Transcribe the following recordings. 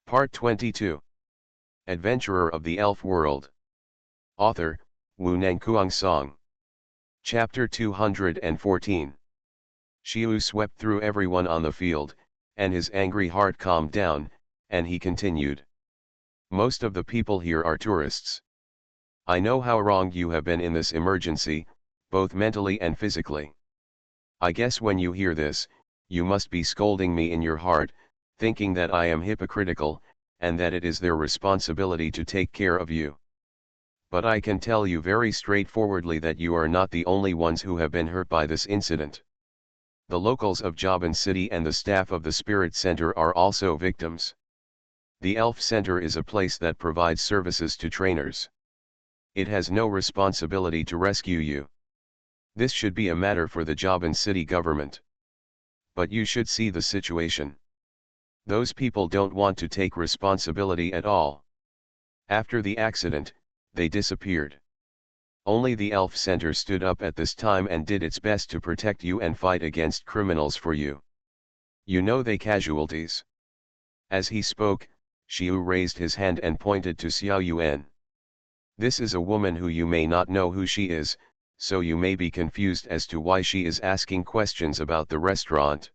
Part 22. Adventurer of the Elf World. Author, Wu Nangkuang Song. Chapter 214. Xiu swept through everyone on the field, and his angry heart calmed down, and he continued. Most of the people here are tourists. I know how wrong you have been in this emergency, both mentally and physically. I guess when you hear this, you must be scolding me in your heart, thinking that I am hypocritical, and that it is their responsibility to take care of you. But I can tell you very straightforwardly that you are not the only ones who have been hurt by this incident. The locals of Jobin City and the staff of the Spirit Center are also victims. The Elf Center is a place that provides services to trainers. It has no responsibility to rescue you. This should be a matter for the Jobin City government. But you should see the situation. Those people don't want to take responsibility at all. After the accident, they disappeared. Only the Elf Center stood up at this time and did its best to protect you and fight against criminals for you. You know the casualties. As he spoke, Xiu raised his hand and pointed to Xiao Yuan. This is a woman who you may not know who she is, so you may be confused as to why she is asking questions about the restaurant.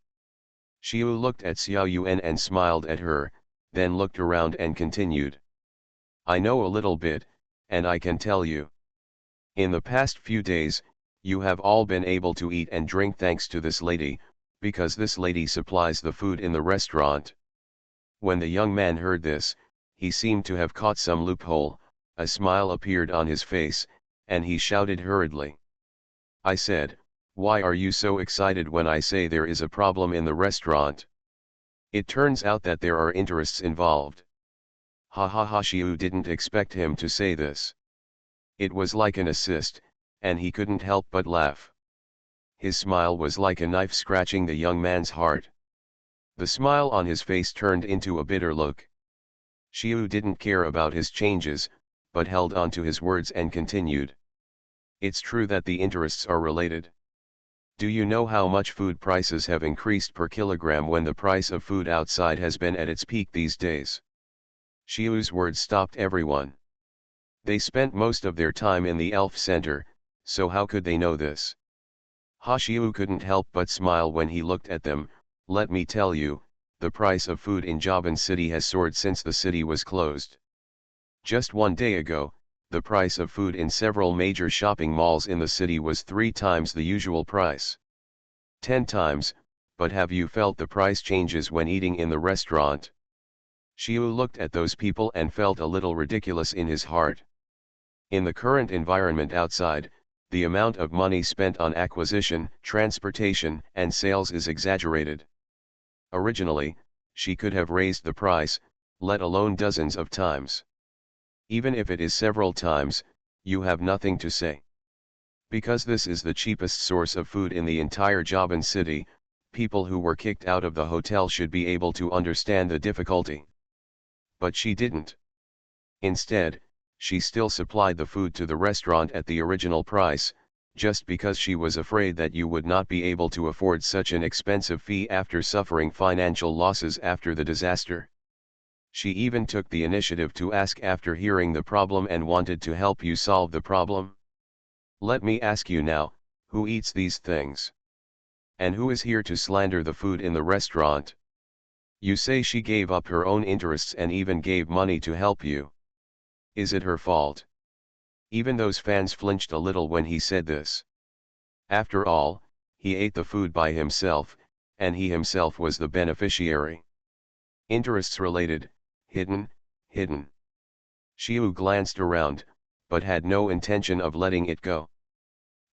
Xiu looked at Xiao Yuan and smiled at her, then looked around and continued. I know a little bit, and I can tell you. In the past few days, you have all been able to eat and drink thanks to this lady, because this lady supplies the food in the restaurant. When the young man heard this, he seemed to have caught some loophole, a smile appeared on his face, and he shouted hurriedly. I said, why are you so excited when I say there is a problem in the restaurant? It turns out that there are interests involved. Ha ha ha. Xiu didn't expect him to say this. It was like an assist, and he couldn't help but laugh. His smile was like a knife scratching the young man's heart. The smile on his face turned into a bitter look. Xiu didn't care about his changes, but held on to his words and continued. It's true that the interests are related. Do you know how much food prices have increased per kilogram when the price of food outside has been at its peak these days? Xiu's words stopped everyone. They spent most of their time in the Elf Center, so how could they know this? Ha. Xiu couldn't help but smile when he looked at them. Let me tell you, the price of food in Jobin City has soared since the city was closed. Just one day ago, the price of food in several major shopping malls in the city was 3 times the usual price. 10 times, but have you felt the price changes when eating in the restaurant? Xiu looked at those people and felt a little ridiculous in his heart. In the current environment outside, the amount of money spent on acquisition, transportation, and sales is exaggerated. Originally, she could have raised the price, let alone dozens of times. Even if it is several times, you have nothing to say. Because this is the cheapest source of food in the entire Jobin City, people who were kicked out of the hotel should be able to understand the difficulty. But she didn't. Instead, she still supplied the food to the restaurant at the original price, just because she was afraid that you would not be able to afford such an expensive fee after suffering financial losses after the disaster. She even took the initiative to ask after hearing the problem and wanted to help you solve the problem. Let me ask you now, who eats these things? And who is here to slander the food in the restaurant? You say she gave up her own interests and even gave money to help you. Is it her fault? Even those fans flinched a little when he said this. After all, he ate the food by himself, and he himself was the beneficiary. Interests related, hidden. Xiu glanced around, but had no intention of letting it go.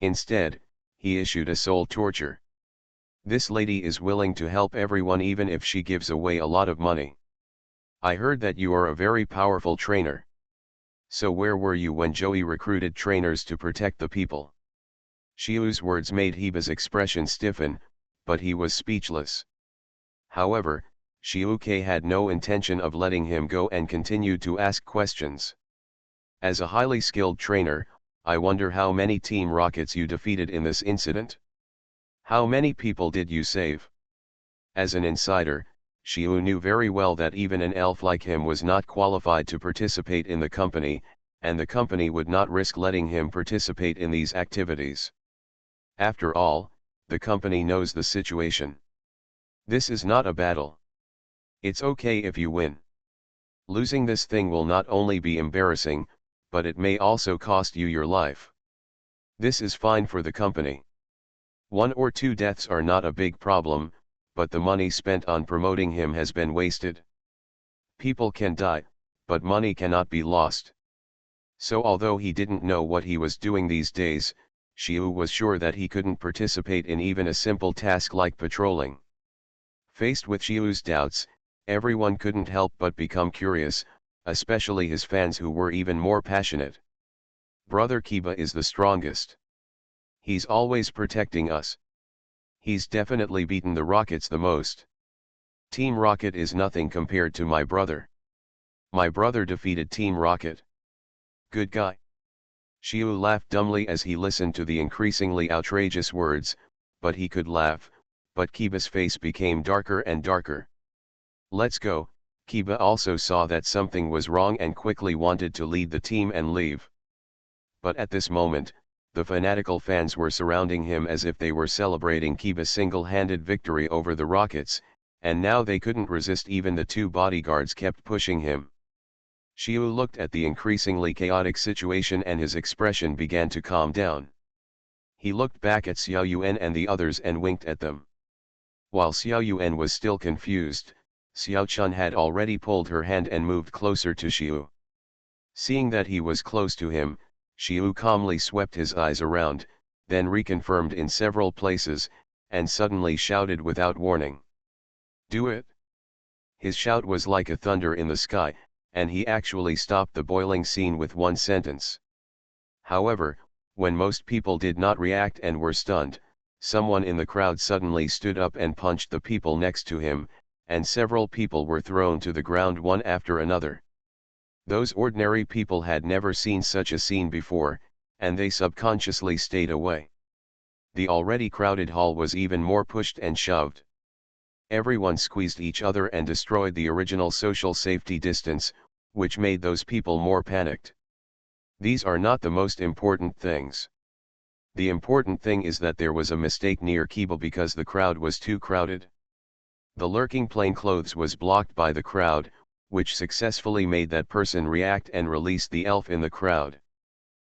Instead, he issued a soul torture. This lady is willing to help everyone even if she gives away a lot of money. I heard that you are a very powerful trainer. So where were you when Joey recruited trainers to protect the people? Xiu's words made Heba's expression stiffen, but he was speechless. However, Xiu Ke had no intention of letting him go and continued to ask questions. As a highly skilled trainer, I wonder how many Team Rockets you defeated in this incident? How many people did you save? As an insider, Xiu knew very well that even an elf like him was not qualified to participate in the company, and the company would not risk letting him participate in these activities. After all, the company knows the situation. This is not a battle. It's okay if you win. Losing this thing will not only be embarrassing, but it may also cost you your life. This is fine for the company. 1 or 2 deaths are not a big problem, but the money spent on promoting him has been wasted. People can die, but money cannot be lost. So although he didn't know what he was doing these days, Xiu was sure that he couldn't participate in even a simple task like patrolling. Faced with Xiu's doubts, everyone couldn't help but become curious, especially his fans who were even more passionate. Brother Kiba is the strongest. He's always protecting us. He's definitely beaten the Rockets the most. Team Rocket is nothing compared to my brother. My brother defeated Team Rocket. Good guy. Xiu laughed dumbly as he listened to the increasingly outrageous words, but he could laugh, but Kiba's face became darker and darker. Let's go. Kiba also saw that something was wrong and quickly wanted to lead the team and leave. But at this moment, the fanatical fans were surrounding him as if they were celebrating Kiba's single-handed victory over the Rockets, and now they couldn't resist. Even the 2 bodyguards kept pushing him. Xiu looked at the increasingly chaotic situation and his expression began to calm down. He looked back at Xiao Yuan and the others and winked at them. While Xiao Yuan was still confused, Xiao Chun had already pulled her hand and moved closer to Xiu. Seeing that he was close to him, Xiu calmly swept his eyes around, then reconfirmed in several places, and suddenly shouted without warning. Do it! His shout was like a thunder in the sky, and he actually stopped the boiling scene with one sentence. However, when most people did not react and were stunned, someone in the crowd suddenly stood up and punched the people next to him, and several people were thrown to the ground one after another. Those ordinary people had never seen such a scene before, and they subconsciously stayed away. The already crowded hall was even more pushed and shoved. Everyone squeezed each other and destroyed the original social safety distance, which made those people more panicked. These are not the most important things. The important thing is that there was a mistake near Kiba because the crowd was too crowded. The lurking plainclothes was blocked by the crowd, which successfully made that person react and release the elf in the crowd.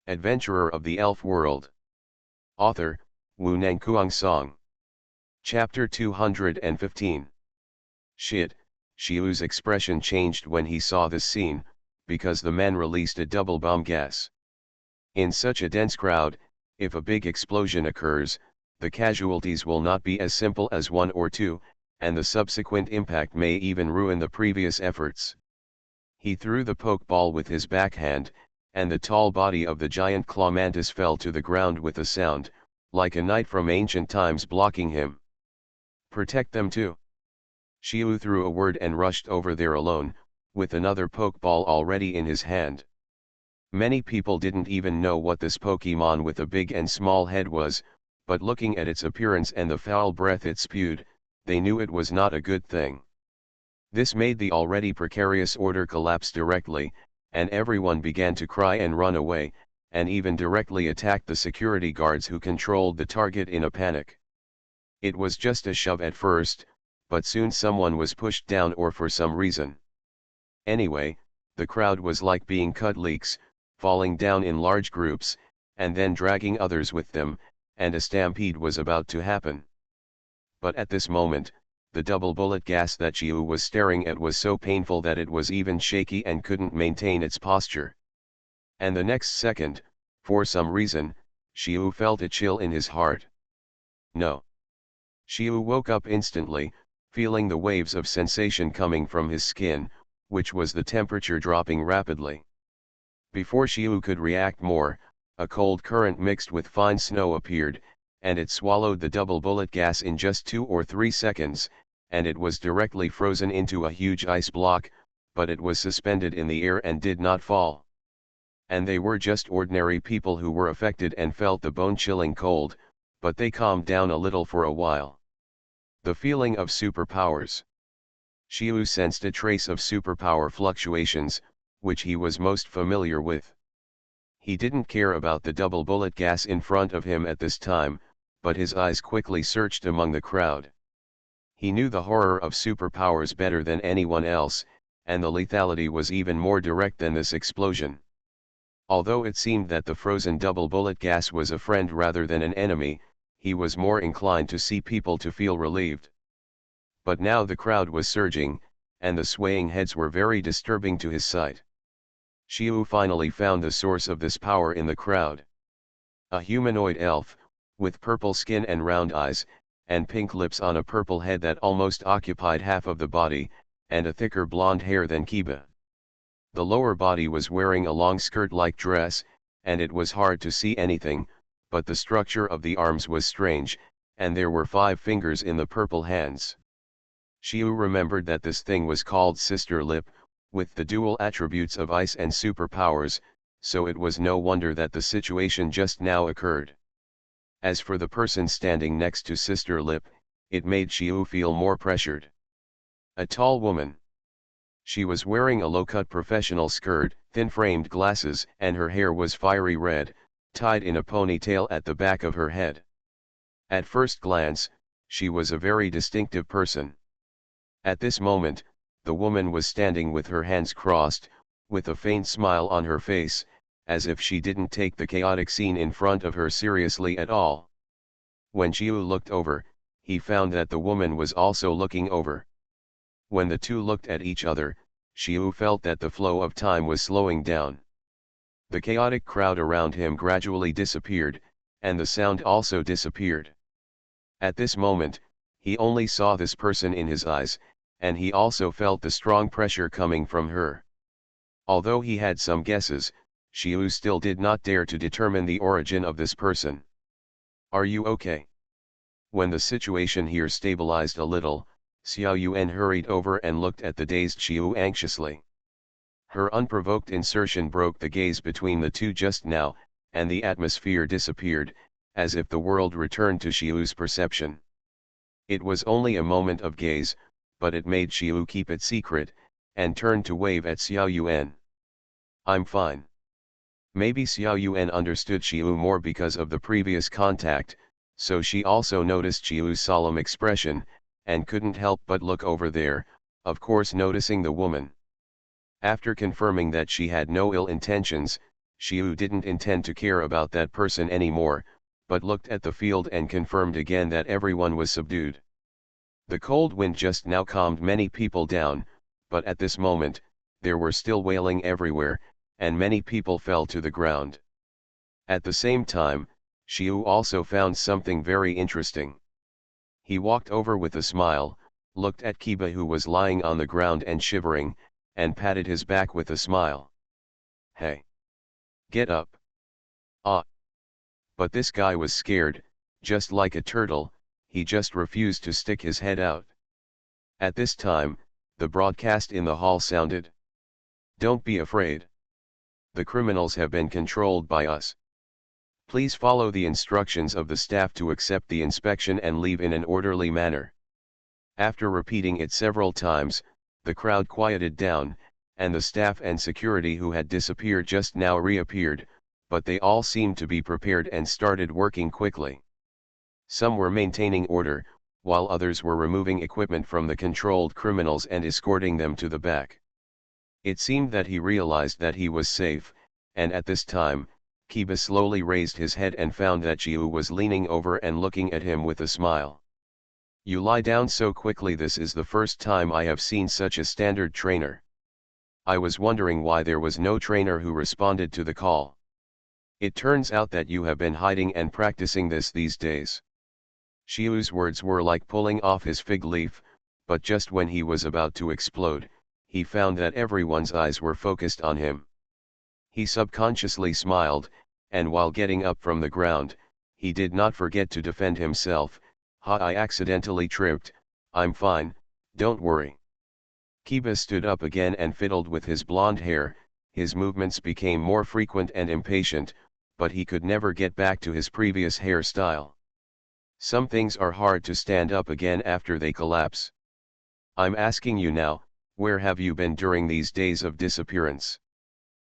Adventurer of the Elf World. Author, Wu Nangkuang Song. Chapter 215. Shit, Xiu's expression changed when he saw this scene, because the men released a double bomb gas. In such a dense crowd, if a big explosion occurs, the casualties will not be as simple as 1 or 2, and the subsequent impact may even ruin the previous efforts. He threw the poke ball with his backhand, and the tall body of the giant claw mantis fell to the ground with a sound, like a knight from ancient times blocking him. Protect them too. Xiu threw a word and rushed over there alone, with another poke ball already in his hand. Many people didn't even know what this Pokemon with a big and small head was, but looking at its appearance and the foul breath it spewed, they knew it was not a good thing. This made the already precarious order collapse directly, and everyone began to cry and run away, and even directly attacked the security guards who controlled the target in a panic. It was just a shove at first, but soon someone was pushed down or for some reason. Anyway, the crowd was like being cut leaks, falling down in large groups, and then dragging others with them, and a stampede was about to happen. But at this moment, the double bullet gas that Xiu was staring at was so painful that it was even shaky and couldn't maintain its posture. And the next second, for some reason, Xiu felt a chill in his heart. No. Xiu woke up instantly, feeling the waves of sensation coming from his skin, which was the temperature dropping rapidly. Before Xiu could react more, a cold current mixed with fine snow appeared, and it swallowed the double bullet gas in just 2 or 3 seconds, and it was directly frozen into a huge ice block, but it was suspended in the air and did not fall. And they were just ordinary people who were affected and felt the bone-chilling cold, but they calmed down a little for a while. The feeling of superpowers. Xiu sensed a trace of superpower fluctuations, which he was most familiar with. He didn't care about the double bullet gas in front of him at this time, but his eyes quickly searched among the crowd. He knew the horror of superpowers better than anyone else, and the lethality was even more direct than this explosion. Although it seemed that the frozen double bullet gas was a friend rather than an enemy, he was more inclined to see people to feel relieved. But now the crowd was surging, and the swaying heads were very disturbing to his sight. Xiu finally found the source of this power in the crowd. A humanoid elf, with purple skin and round eyes, and pink lips on a purple head that almost occupied half of the body, and a thicker blonde hair than Kiba. The lower body was wearing a long skirt-like dress, and it was hard to see anything, but the structure of the arms was strange, and there were 5 fingers in the purple hands. Xiu remembered that this thing was called Sister Lip, with the dual attributes of ice and superpowers, so it was no wonder that the situation just now occurred. As for the person standing next to Sister Lip, it made Xiu feel more pressured. A tall woman. She was wearing a low-cut professional skirt, thin-framed glasses, and her hair was fiery red, tied in a ponytail at the back of her head. At first glance, she was a very distinctive person. At this moment, the woman was standing with her hands crossed, with a faint smile on her face, as if she didn't take the chaotic scene in front of her seriously at all. When Xiu looked over, he found that the woman was also looking over. When the two looked at each other, Xiu felt that the flow of time was slowing down. The chaotic crowd around him gradually disappeared, and the sound also disappeared. At this moment, he only saw this person in his eyes, and he also felt the strong pressure coming from her. Although he had some guesses, Xiu still did not dare to determine the origin of this person. "Are you okay?" When the situation here stabilized a little, Xiao Yuan hurried over and looked at the dazed Xiu anxiously. Her unprovoked insertion broke the gaze between the two just now, and the atmosphere disappeared, as if the world returned to Xiu's perception. It was only a moment of gaze, but it made Xiu keep it secret, and turned to wave at Xiao Yuan. "I'm fine." Maybe Xiao Yuan understood Xiu more because of the previous contact, so she also noticed Xiu's solemn expression, and couldn't help but look over there, of course noticing the woman. After confirming that she had no ill intentions, Xiu didn't intend to care about that person anymore, but looked at the field and confirmed again that everyone was subdued. The cold wind just now calmed many people down, but at this moment, there were still wailing everywhere, and many people fell to the ground. At the same time, Xiu also found something very interesting. He walked over with a smile, looked at Kiba who was lying on the ground and shivering, and patted his back with a smile. "Hey! Get up!" "Ah!" But this guy was scared, just like a turtle, he just refused to stick his head out. At this time, the broadcast in the hall sounded. "Don't be afraid. The criminals have been controlled by us. Please follow the instructions of the staff to accept the inspection and leave in an orderly manner." After repeating it several times, the crowd quieted down, and the staff and security who had disappeared just now reappeared, but they all seemed to be prepared and started working quickly. Some were maintaining order, while others were removing equipment from the controlled criminals and escorting them to the back. It seemed that he realized that he was safe, and at this time, Kiba slowly raised his head and found that Xiu was leaning over and looking at him with a smile. "You lie down so quickly. This is the first time I have seen such a standard trainer. I was wondering why there was no trainer who responded to the call. It turns out that you have been hiding and practicing this these days." Xiu's words were like pulling off his fig leaf, but just when he was about to explode, he found that everyone's eyes were focused on him. He subconsciously smiled, and while getting up from the ground, he did not forget to defend himself. "Ha, I accidentally tripped, I'm fine, don't worry." Kiba stood up again and fiddled with his blonde hair, his movements became more frequent and impatient, but he could never get back to his previous hairstyle. Some things are hard to stand up again after they collapse. I'm asking you now, where have you been during these days of disappearance?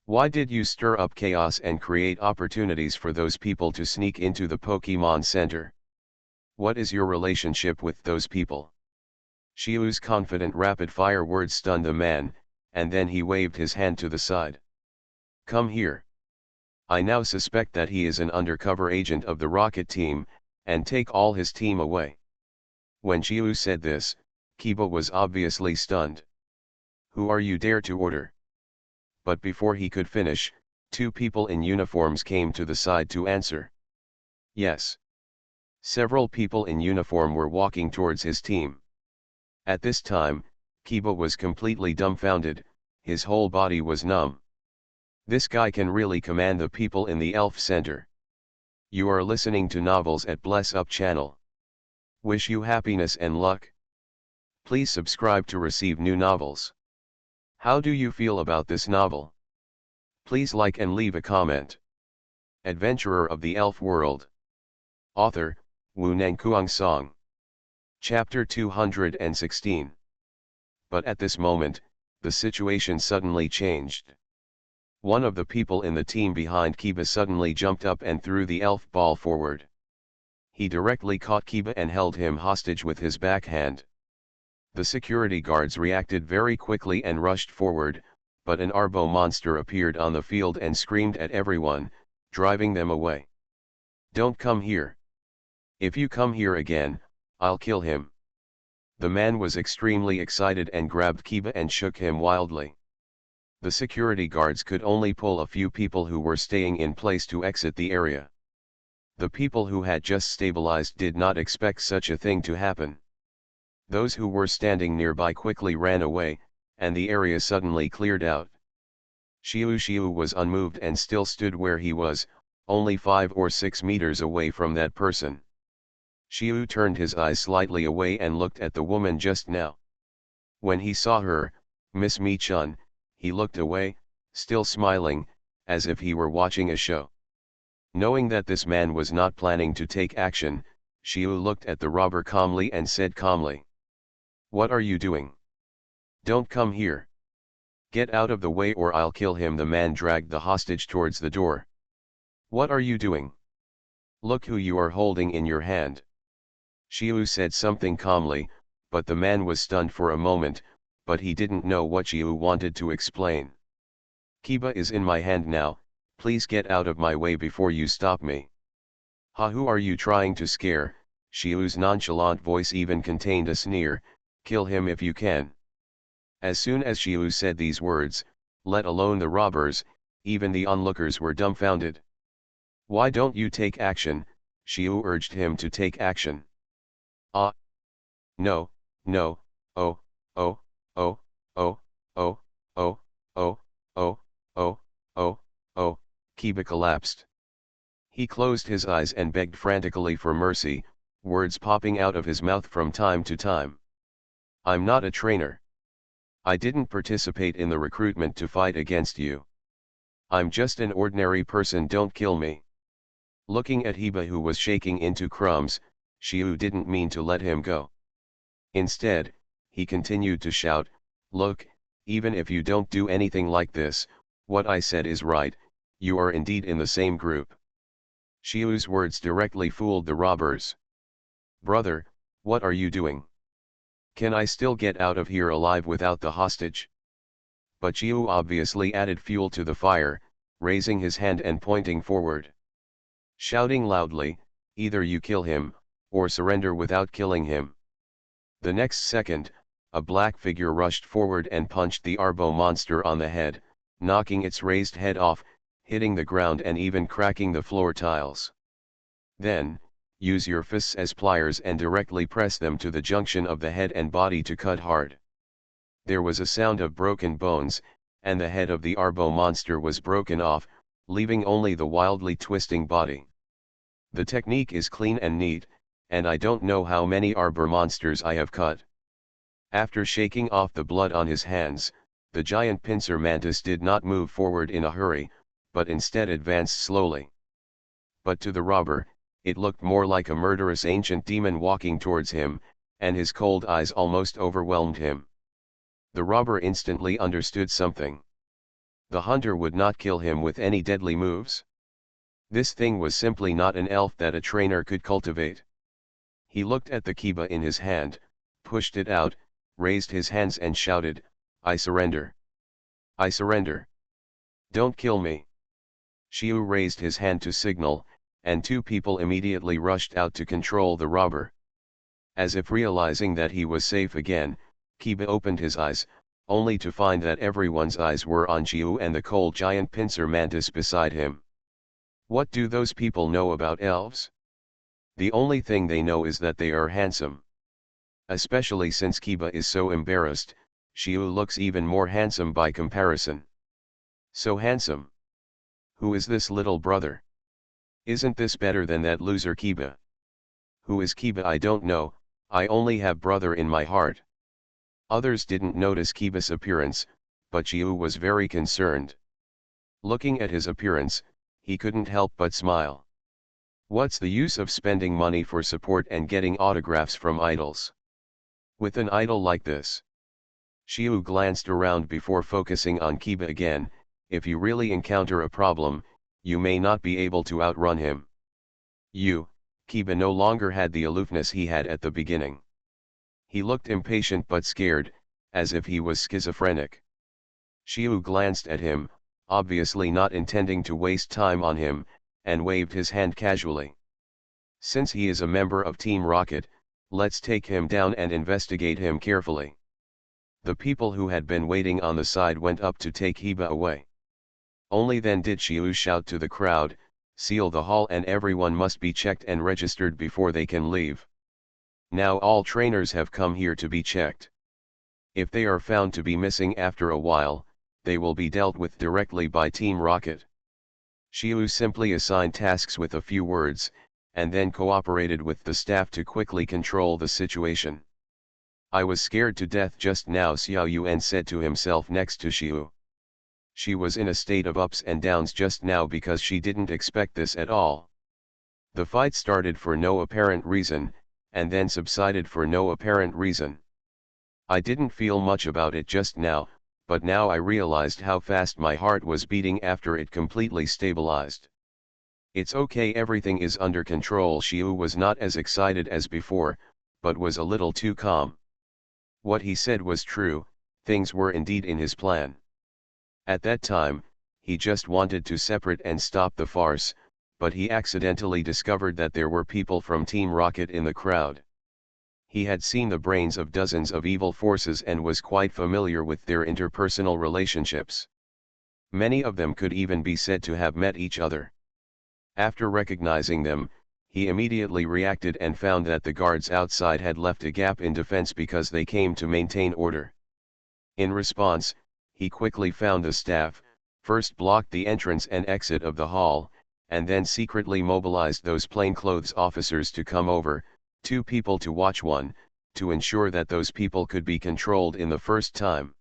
Why did you stir up chaos and create opportunities for those people to sneak into the Pokemon Center? What is your relationship with those people? Shiu's confident rapid-fire words stunned the man, and then he waved his hand to the side. Come here. I now suspect that he is an undercover agent of the Rocket Team, and take all his team away. When Shiu said this, Kiba was obviously stunned. Who are you dare to order? But before he could finish, two people in uniforms came to the side to answer. Yes. Several people in uniform were walking towards his team. At this time, Kiba was completely dumbfounded, his whole body was numb. This guy can really command the people in the Elf Center. You are listening to Novels at Bless Up channel. Wish you happiness and luck. Please subscribe to receive new novels. How do you feel about this novel? Please like and leave a comment. Adventurer of the Elf World. Author, Wu Nangkuang Song. Chapter 216. But at this moment, the situation suddenly changed. One of the people in the team behind Kiba suddenly jumped up and threw the elf ball forward. He directly caught Kiba and held him hostage with his backhand. The security guards reacted very quickly and rushed forward, but an Arbo monster appeared on the field and screamed at everyone, driving them away. Don't come here. If you come here again, I'll kill him. The man was extremely excited and grabbed Kiba and shook him wildly. The security guards could only pull a few people who were staying in place to exit the area. The people who had just stabilized did not expect such a thing to happen. Those who were standing nearby quickly ran away, and the area suddenly cleared out. Shiu was unmoved and still stood where he was, only 5 or 6 meters away from that person. Shiu turned his eyes slightly away and looked at the woman just now. When he saw her, Miss Mi-chun, he looked away, still smiling, as if he were watching a show. Knowing that this man was not planning to take action, Shiu looked at the robber calmly and said calmly. What are you doing? Don't come here. Get out of the way or I'll kill him. The man dragged the hostage towards the door. What are you doing? Look who you are holding in your hand. Shiu said something calmly, but the man was stunned for a moment, but he didn't know what Shiu wanted to explain. Kiba is in my hand now, please get out of my way before you stop me. Ha, who are you trying to scare? Shiu's nonchalant voice even contained a sneer, kill him if you can. As soon as Shiu said these words, let alone the robbers, even the onlookers were dumbfounded. Why don't you take action? Shiu urged him to take action. Ah. No, no, oh, oh, oh, oh, oh, oh, oh, oh, oh, oh, oh, Kiba collapsed. He closed his eyes and begged frantically for mercy, words popping out of his mouth from time to time. I'm not a trainer. I didn't participate in the recruitment to fight against you. I'm just an ordinary person, don't kill me. Looking at Hiba, who was shaking into crumbs, Shiu didn't mean to let him go. Instead, he continued to shout, look, even if you don't do anything like this, what I said is right, you are indeed in the same group. Shiu's words directly fooled the robbers. Brother, what are you doing? Can I still get out of here alive without the hostage? But Shiu obviously added fuel to the fire, raising his hand and pointing forward. Shouting loudly, either you kill him, or surrender without killing him. The next second, a black figure rushed forward and punched the Arbo monster on the head, knocking its raised head off, hitting the ground and even cracking the floor tiles. Then, use your fists as pliers and directly press them to the junction of the head and body to cut hard. There was a sound of broken bones, and the head of the Arbo monster was broken off, leaving only the wildly twisting body. The technique is clean and neat, and I don't know how many Arbor monsters I have cut. After shaking off the blood on his hands, the giant pincer mantis did not move forward in a hurry, but instead advanced slowly. But to the robber, it looked more like a murderous ancient demon walking towards him, and his cold eyes almost overwhelmed him. The robber instantly understood something. The hunter would not kill him with any deadly moves. This thing was simply not an elf that a trainer could cultivate. He looked at the kiba in his hand, pushed it out, raised his hands and shouted, "I surrender! I surrender! Don't kill me!" Xiu raised his hand to signal, and two people immediately rushed out to control the robber. As if realizing that he was safe again, Kiba opened his eyes, only to find that everyone's eyes were on Xiu and the cold giant pincer mantis beside him. What do those people know about elves? The only thing they know is that they are handsome. Especially since Kiba is so embarrassed, Xiu looks even more handsome by comparison. So handsome. Who is this little brother? Isn't this better than that loser Kiba? Who is Kiba? I don't know, I only have brother in my heart. Others didn't notice Kiba's appearance, but Xiu was very concerned. Looking at his appearance, he couldn't help but smile. What's the use of spending money for support and getting autographs from idols? With an idol like this. Xiu glanced around before focusing on Kiba again. If you really encounter a problem, you may not be able to outrun him. Kiba no longer had the aloofness he had at the beginning. He looked impatient but scared, as if he was schizophrenic. Xiu glanced at him, obviously not intending to waste time on him, and waved his hand casually. Since he is a member of Team Rocket, let's take him down and investigate him carefully. The people who had been waiting on the side went up to take Kiba away. Only then did Xiu shout to the crowd, "Seal the hall and everyone must be checked and registered before they can leave. Now all trainers have come here to be checked. If they are found to be missing after a while, they will be dealt with directly by Team Rocket." Xiu simply assigned tasks with a few words, and then cooperated with the staff to quickly control the situation. "I was scared to death just now," Xiao Yuan said to himself next to Xiu. She was in a state of ups and downs just now because she didn't expect this at all. The fight started for no apparent reason, and then subsided for no apparent reason. "I didn't feel much about it just now, but now I realized how fast my heart was beating after it completely stabilized. It's okay, everything is under control." Xiu was not as excited as before, but was a little too calm. What he said was true, things were indeed in his plan. At that time, he just wanted to separate and stop the farce, but he accidentally discovered that there were people from Team Rocket in the crowd. He had seen the brains of dozens of evil forces and was quite familiar with their interpersonal relationships. Many of them could even be said to have met each other. After recognizing them, he immediately reacted and found that the guards outside had left a gap in defense because they came to maintain order. In response, he quickly found the staff, first blocked the entrance and exit of the hall, and then secretly mobilized those plainclothes officers to come over, 2 people to watch 1, to ensure that those people could be controlled in the first time.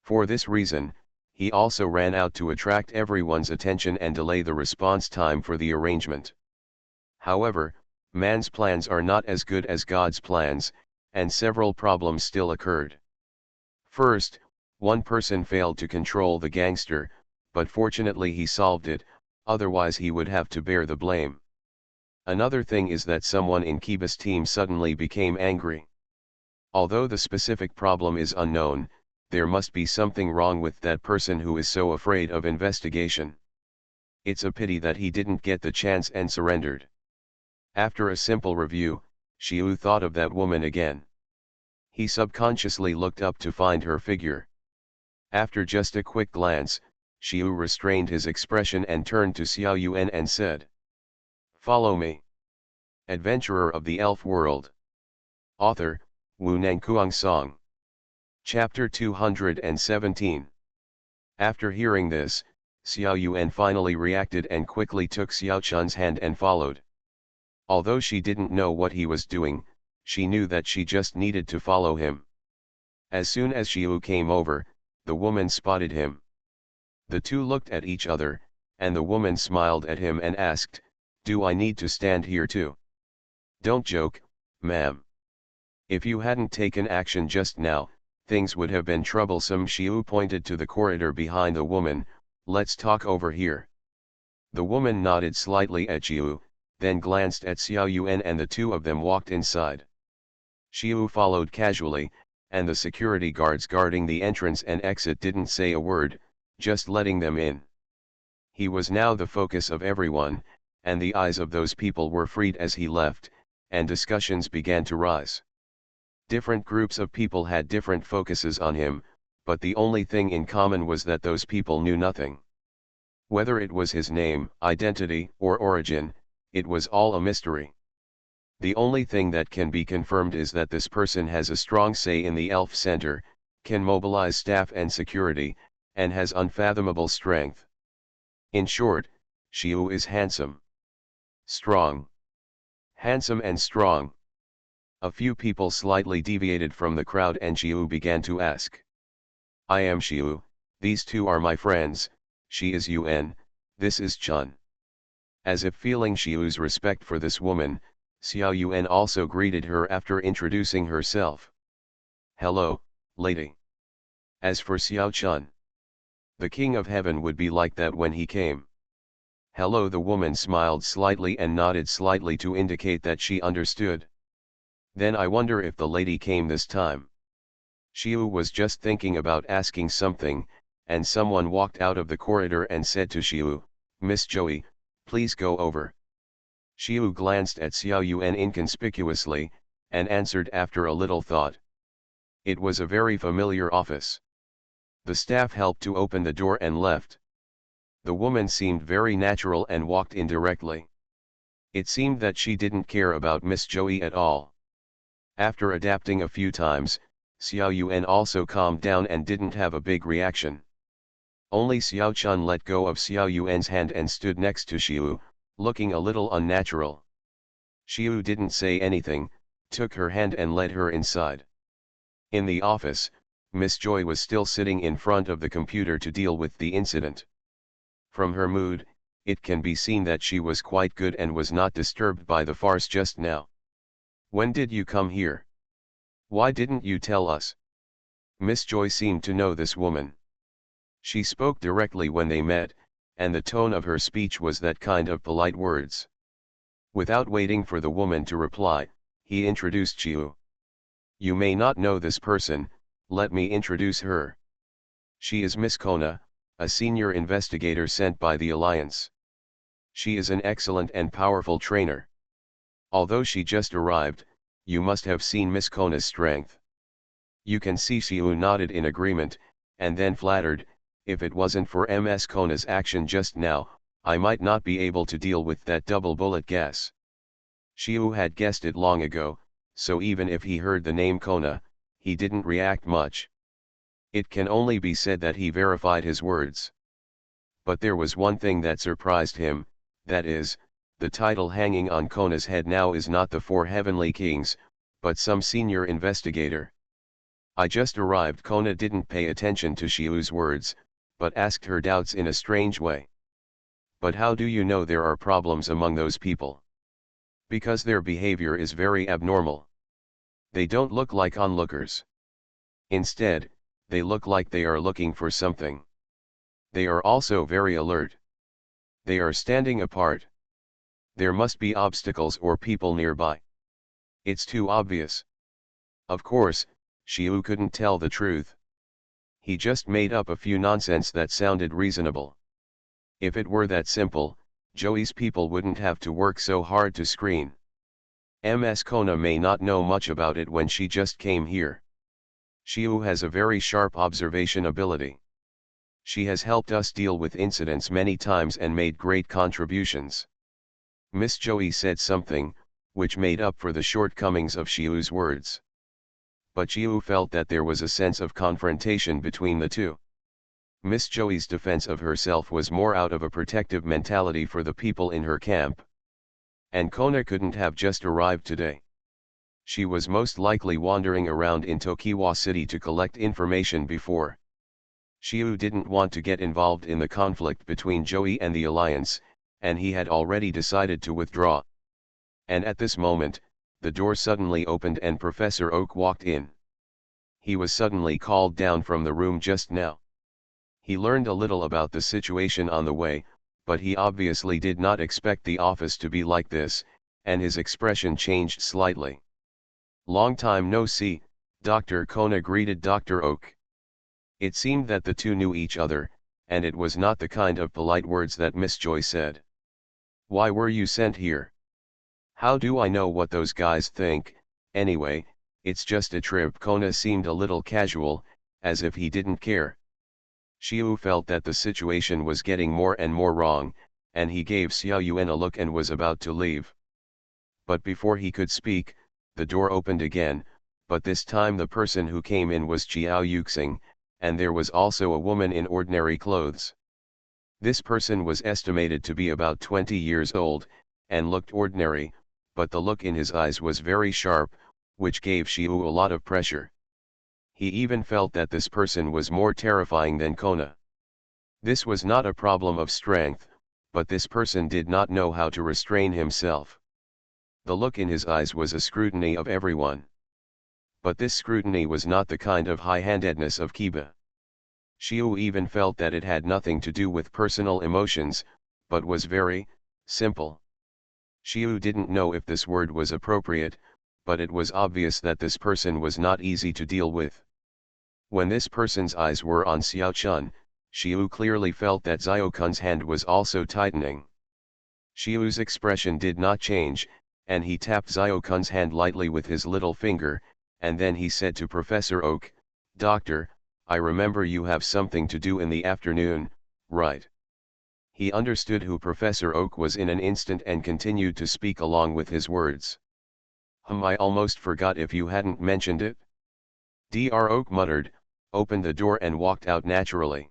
For this reason, he also ran out to attract everyone's attention and delay the response time for the arrangement. However, man's plans are not as good as God's plans, and several problems still occurred. First, one person failed to control the gangster, but fortunately he solved it, otherwise he would have to bear the blame. Another thing is that someone in Kiba's team suddenly became angry. Although the specific problem is unknown, there must be something wrong with that person who is so afraid of investigation. It's a pity that he didn't get the chance and surrendered. After a simple review, Xiu thought of that woman again. He subconsciously looked up to find her figure. After just a quick glance, Xiu restrained his expression and turned to Xiao Yuan and said, "Follow me." Adventurer of the Elf World. Author, Wu Nangkuang Song. Chapter 217. After hearing this, Xiao Yuan finally reacted and quickly took Xiao Chun's hand and followed. Although she didn't know what he was doing, she knew that she just needed to follow him. As soon as Xiu came over, the woman spotted him. The two looked at each other, and the woman smiled at him and asked, "Do I need to stand here too?" "Don't joke, ma'am. If you hadn't taken action just now, things would have been troublesome. Xiu pointed to the corridor behind the woman. Let's talk over here. The woman nodded slightly at Xiu, then glanced at Xiao Yuan, and the two of them walked inside. Xiu followed casually, and the security guards guarding the entrance and exit didn't say a word, just letting them in. He was now the focus of everyone, and the eyes of those people were freed as he left, and discussions began to rise. Different groups of people had different focuses on him, but the only thing in common was that those people knew nothing. Whether it was his name, identity, or origin, it was all a mystery. The only thing that can be confirmed is that this person has a strong say in the Elf Center, can mobilize staff and security, and has unfathomable strength. In short, Xiu is handsome. Strong. Handsome and strong. A few people slightly deviated from the crowd, and Xiu began to ask. I am Xiu, these two are my friends, she is Yuan, this is Chun. As if feeling Xiu's respect for this woman, Xiao Yuan also greeted her after introducing herself. Hello, lady. As for Xiao Chun, the King of Heaven would be like that when he came. Hello. The woman smiled slightly and nodded slightly to indicate that she understood. Then I wonder if the lady came this time. Xiu was just thinking about asking something, and someone walked out of the corridor and said to Xiu, Miss Joey, please go over. Xiu glanced at Xiao Yuan inconspicuously, and answered after a little thought. It was a very familiar office. The staff helped to open the door and left. The woman seemed very natural and walked in directly. It seemed that she didn't care about Miss Joey at all. After adapting a few times, Xiao Yuan also calmed down and didn't have a big reaction. Only Xiao Chun let go of Xiao Yuan's hand and stood next to Xiu, looking a little unnatural. Xiu didn't say anything, took her hand and led her inside. In the office, Miss Joy was still sitting in front of the computer to deal with the incident. From her mood, it can be seen that she was quite good and was not disturbed by the farce just now. When did you come here? Why didn't you tell us? Miss Joy seemed to know this woman. She spoke directly when they met, and the tone of her speech was that kind of polite words. Without waiting for the woman to reply, he introduced Xiu. You may not know this person, let me introduce her. She is Miss Kona, a senior investigator sent by the Alliance. She is an excellent and powerful trainer. Although she just arrived, you must have seen Miss Kona's strength. You can see Xiu nodded in agreement, and then flattered, if it wasn't for Ms. Kona's action just now, I might not be able to deal with that double bullet guess. Xiu had guessed it long ago, so even if he heard the name Kona, he didn't react much. It can only be said that he verified his words. But there was one thing that surprised him, that is, the title hanging on Kona's head now is not the Four Heavenly Kings, but some senior investigator. I just arrived. Kona didn't pay attention to Xiu's words, but asked her doubts in a strange way. But how do you know there are problems among those people? Because their behavior is very abnormal. They don't look like onlookers. Instead, they look like they are looking for something. They are also very alert. They are standing apart. There must be obstacles or people nearby. It's too obvious. Of course, Xiu couldn't tell the truth. He just made up a few nonsense that sounded reasonable. If it were that simple, Joey's people wouldn't have to work so hard to screen. Ms. Kona may not know much about it when she just came here. Xiu has a very sharp observation ability. She has helped us deal with incidents many times and made great contributions. Miss Joey said something, which made up for the shortcomings of Xiu's words. But Xiu felt that there was a sense of confrontation between the two. Miss Joey's defense of herself was more out of a protective mentality for the people in her camp. And Kona couldn't have just arrived today. She was most likely wandering around in Tokiwa City to collect information before. Xiu didn't want to get involved in the conflict between Joey and the Alliance, and he had already decided to withdraw. And at this moment, the door suddenly opened and Professor Oak walked in. He was suddenly called down from the room just now. He learned a little about the situation on the way, but he obviously did not expect the office to be like this, and his expression changed slightly. "Long time no see," Dr. Kona greeted Dr. Oak. It seemed that the two knew each other, and it was not the kind of polite words that Miss Joy said. "Why were you sent here?" "How do I know what those guys think, anyway, it's just a trip." Kona seemed a little casual, as if he didn't care. Xiu felt that the situation was getting more and more wrong, and he gave Xiao Yuan a look and was about to leave. But before he could speak, the door opened again, but this time the person who came in was Chiao Yuxing, and there was also a woman in ordinary clothes. This person was estimated to be about 20 years old, and looked ordinary, but the look in his eyes was very sharp, which gave Xiu a lot of pressure. He even felt that this person was more terrifying than Kona. This was not a problem of strength, but this person did not know how to restrain himself. The look in his eyes was a scrutiny of everyone. But this scrutiny was not the kind of high-handedness of Kiba. Xiu even felt that it had nothing to do with personal emotions, but was very simple. Xiu didn't know if this word was appropriate, but it was obvious that this person was not easy to deal with. When this person's eyes were on Xiao Chun, Xiu clearly felt that Xiao Kun's hand was also tightening. Xiu's expression did not change, and he tapped Xiao Kun's hand lightly with his little finger, and then he said to Professor Oak, "Doctor, I remember you have something to do in the afternoon, right?" He understood who Professor Oak was in an instant and continued to speak along with his words. I almost forgot if you hadn't mentioned it." Dr. Oak muttered, opened the door and walked out naturally.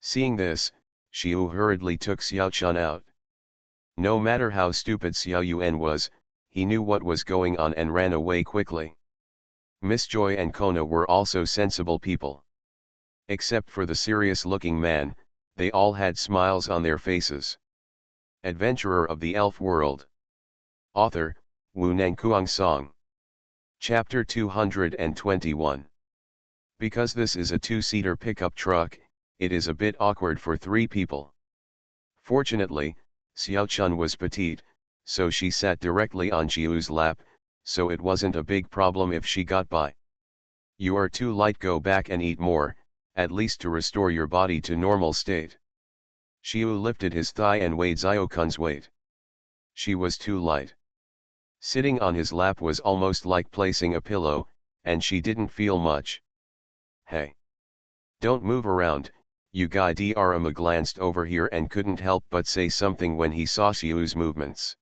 Seeing this, Xiu hurriedly took Xiao Chun out. No matter how stupid Xiao Yuan was, he knew what was going on and ran away quickly. Miss Joy and Kona were also sensible people. Except for the serious-looking man, they all had smiles on their faces. Adventurer of the Elf World. Author, Wu Nangkuang Song. Chapter 221. Because this is a two-seater pickup truck, it is a bit awkward for three people. Fortunately, Xiao Chun was petite, so she sat directly on Xiu's lap, so it wasn't a big problem if she got by. "You are too light, go back and eat more, at least to restore your body to normal state." Xiu lifted his thigh and weighed Xiao Kun's weight. She was too light. Sitting on his lap was almost like placing a pillow, and she didn't feel much. "Hey! Don't move around, you guy." Drama glanced over here and couldn't help but say something when he saw Xiu's movements.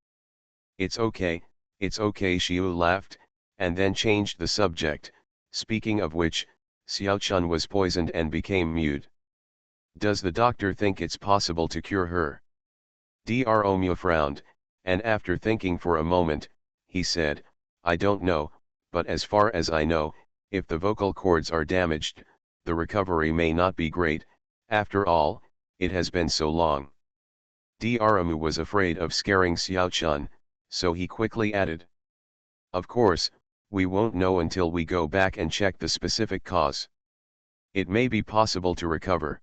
It's okay," Xiu laughed, and then changed the subject, "speaking of which, Xiao Chun was poisoned and became mute. Does the doctor think it's possible to cure her?" Dr. frowned, and after thinking for a moment, he said, "I don't know, but as far as I know, if the vocal cords are damaged, the recovery may not be great. After all, it has been so long." Dr. was afraid of scaring Xiao Chun, so he quickly added, "Of course, we won't know until we go back and check the specific cause. It may be possible to recover.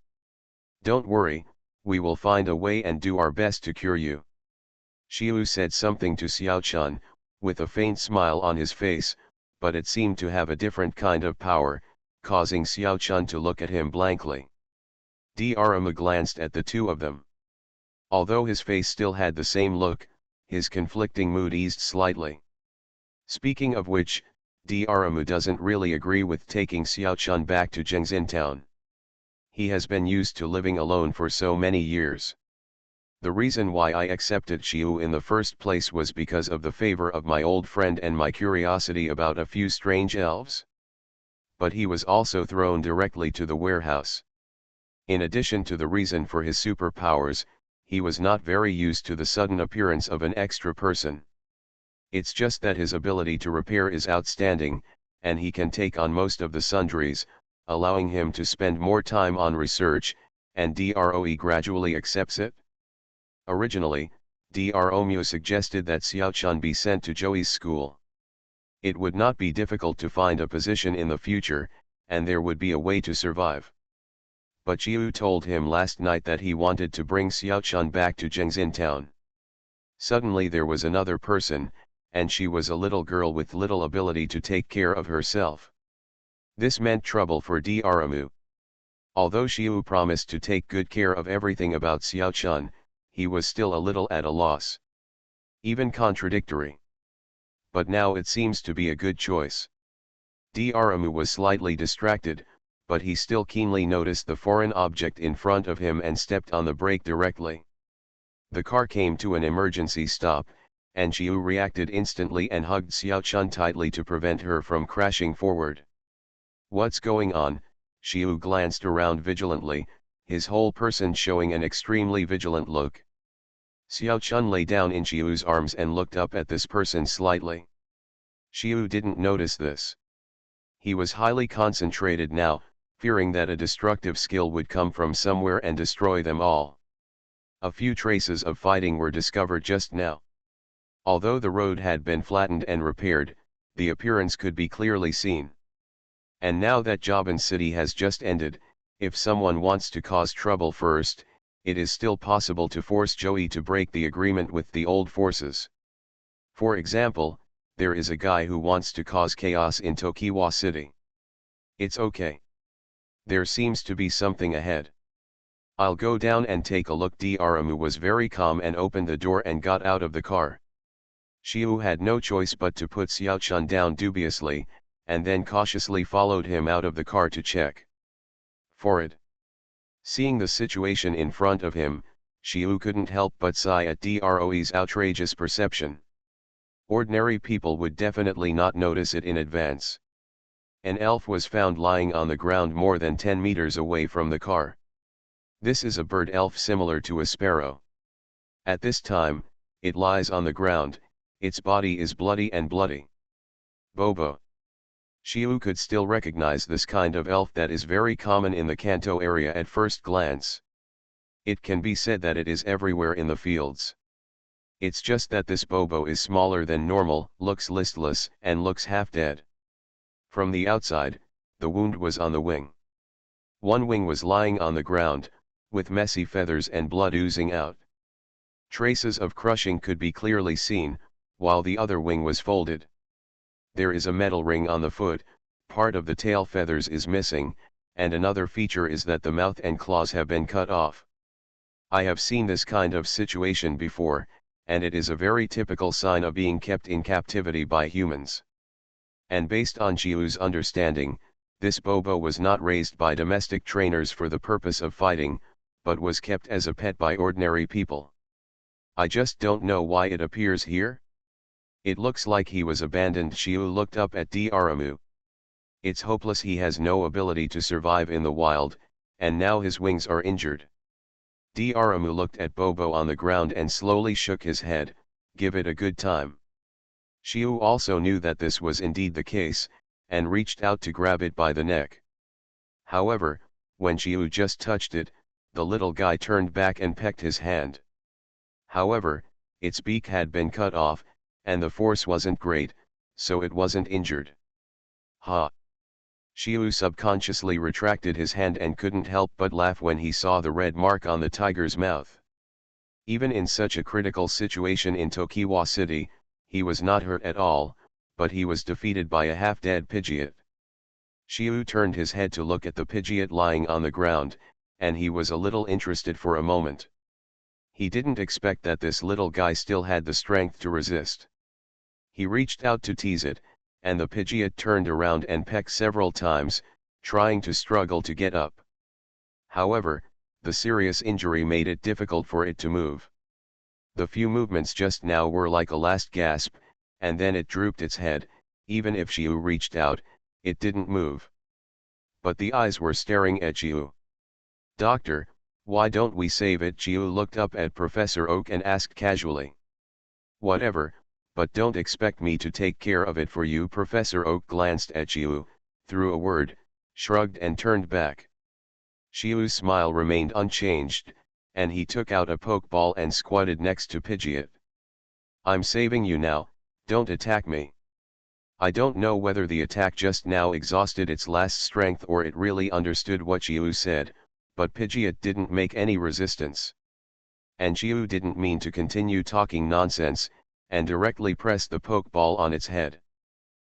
Don't worry, we will find a way and do our best to cure you." Xiu said something to Xiao Chun, with a faint smile on his face, but it seemed to have a different kind of power, causing Xiao Chun to look at him blankly. Drama glanced at the two of them. Although his face still had the same look, his conflicting mood eased slightly. Speaking of which, Drama doesn't really agree with taking Xiao Chun back to Zhengzin town. He has been used to living alone for so many years. The reason why I accepted Xiu in the first place was because of the favor of my old friend and my curiosity about a few strange elves. But he was also thrown directly to the warehouse. In addition to the reason for his superpowers, he was not very used to the sudden appearance of an extra person. It's just that his ability to repair is outstanding, and he can take on most of the sundries, allowing him to spend more time on research, and Droe gradually accepts it. Originally, Dromu suggested that Xiao Chun be sent to Joey's school. It would not be difficult to find a position in the future, and there would be a way to survive. But Jiu told him last night that he wanted to bring Xiaochun back to Zhengzin town. Suddenly there was another person, and she was a little girl with little ability to take care of herself. This meant trouble for Daramu. Although Xiu promised to take good care of everything about Xiaochun, he was still a little at a loss. Even contradictory. But now it seems to be a good choice. Daramu was slightly distracted, but he still keenly noticed the foreign object in front of him and stepped on the brake directly. The car came to an emergency stop, and Xiu reacted instantly and hugged Xiaochun tightly to prevent her from crashing forward. What's going on? Xiu glanced around vigilantly, his whole person showing an extremely vigilant look. Xiaochun lay down in Xiu's arms and looked up at this person slightly. Xiu didn't notice this. He was highly concentrated now, fearing that a destructive skill would come from somewhere and destroy them all. A few traces of fighting were discovered just now. Although the road had been flattened and repaired, the appearance could be clearly seen. And now that Jobin City has just ended, if someone wants to cause trouble first, it is still possible to force Joey to break the agreement with the old forces. For example, there is a guy who wants to cause chaos in Tokiwa City. It's okay. There seems to be something ahead. I'll go down and take a look. Daramu was very calm and opened the door and got out of the car. Xiu had no choice but to put Xiaochun down dubiously, and then cautiously followed him out of the car to check for it. Seeing the situation in front of him, Xiu couldn't help but sigh at Droe's outrageous perception. Ordinary people would definitely not notice it in advance. An elf was found lying on the ground more than 10 meters away from the car. This is a bird elf similar to a sparrow. At this time, it lies on the ground, its body is bloody and bloody. Bobo. Xiu could still recognize this kind of elf that is very common in the Kanto area at first glance. It can be said that it is everywhere in the fields. It's just that this Bobo is smaller than normal, looks listless, and looks half dead. From the outside, the wound was on the wing. One wing was lying on the ground, with messy feathers and blood oozing out. Traces of crushing could be clearly seen, while the other wing was folded. There is a metal ring on the foot, part of the tail feathers is missing, and another feature is that the mouth and claws have been cut off. I have seen this kind of situation before, and it is a very typical sign of being kept in captivity by humans. And based on Xiu's understanding, this Bobo was not raised by domestic trainers for the purpose of fighting, but was kept as a pet by ordinary people. I just don't know why it appears here. It looks like he was abandoned. Xiu looked up at Daramu. It's hopeless, he has no ability to survive in the wild, and now his wings are injured. Daramu looked at Bobo on the ground and slowly shook his head, give it a good time. Xiu also knew that this was indeed the case, and reached out to grab it by the neck. However, when Xiu just touched it, the little guy turned back and pecked his hand. However, its beak had been cut off, and the force wasn't great, so it wasn't injured. Ha! Xiu subconsciously retracted his hand and couldn't help but laugh when he saw the red mark on the tiger's mouth. Even in such a critical situation in Tokiwa City, he was not hurt at all, but he was defeated by a half-dead Pidgeot. Xiu turned his head to look at the Pidgeot lying on the ground, and he was a little interested for a moment. He didn't expect that this little guy still had the strength to resist. He reached out to tease it, and the Pidgeot turned around and pecked several times, trying to struggle to get up. However, the serious injury made it difficult for it to move. The few movements just now were like a last gasp, and then it drooped its head. Even if Xiu reached out, it didn't move. But the eyes were staring at Xiu. "Doctor, why don't we save it?" Xiu looked up at Professor Oak and asked casually. "Whatever, but don't expect me to take care of it for you." Professor Oak glanced at Xiu, threw a word, shrugged and turned back. Xiu's smile remained unchanged, and he took out a pokeball and squatted next to Pidgeot. "I'm saving you now, don't attack me." I don't know whether the attack just now exhausted its last strength or it really understood what Xiu said, but Pidgeot didn't make any resistance. And Xiu didn't mean to continue talking nonsense, and directly pressed the Pokeball on its head.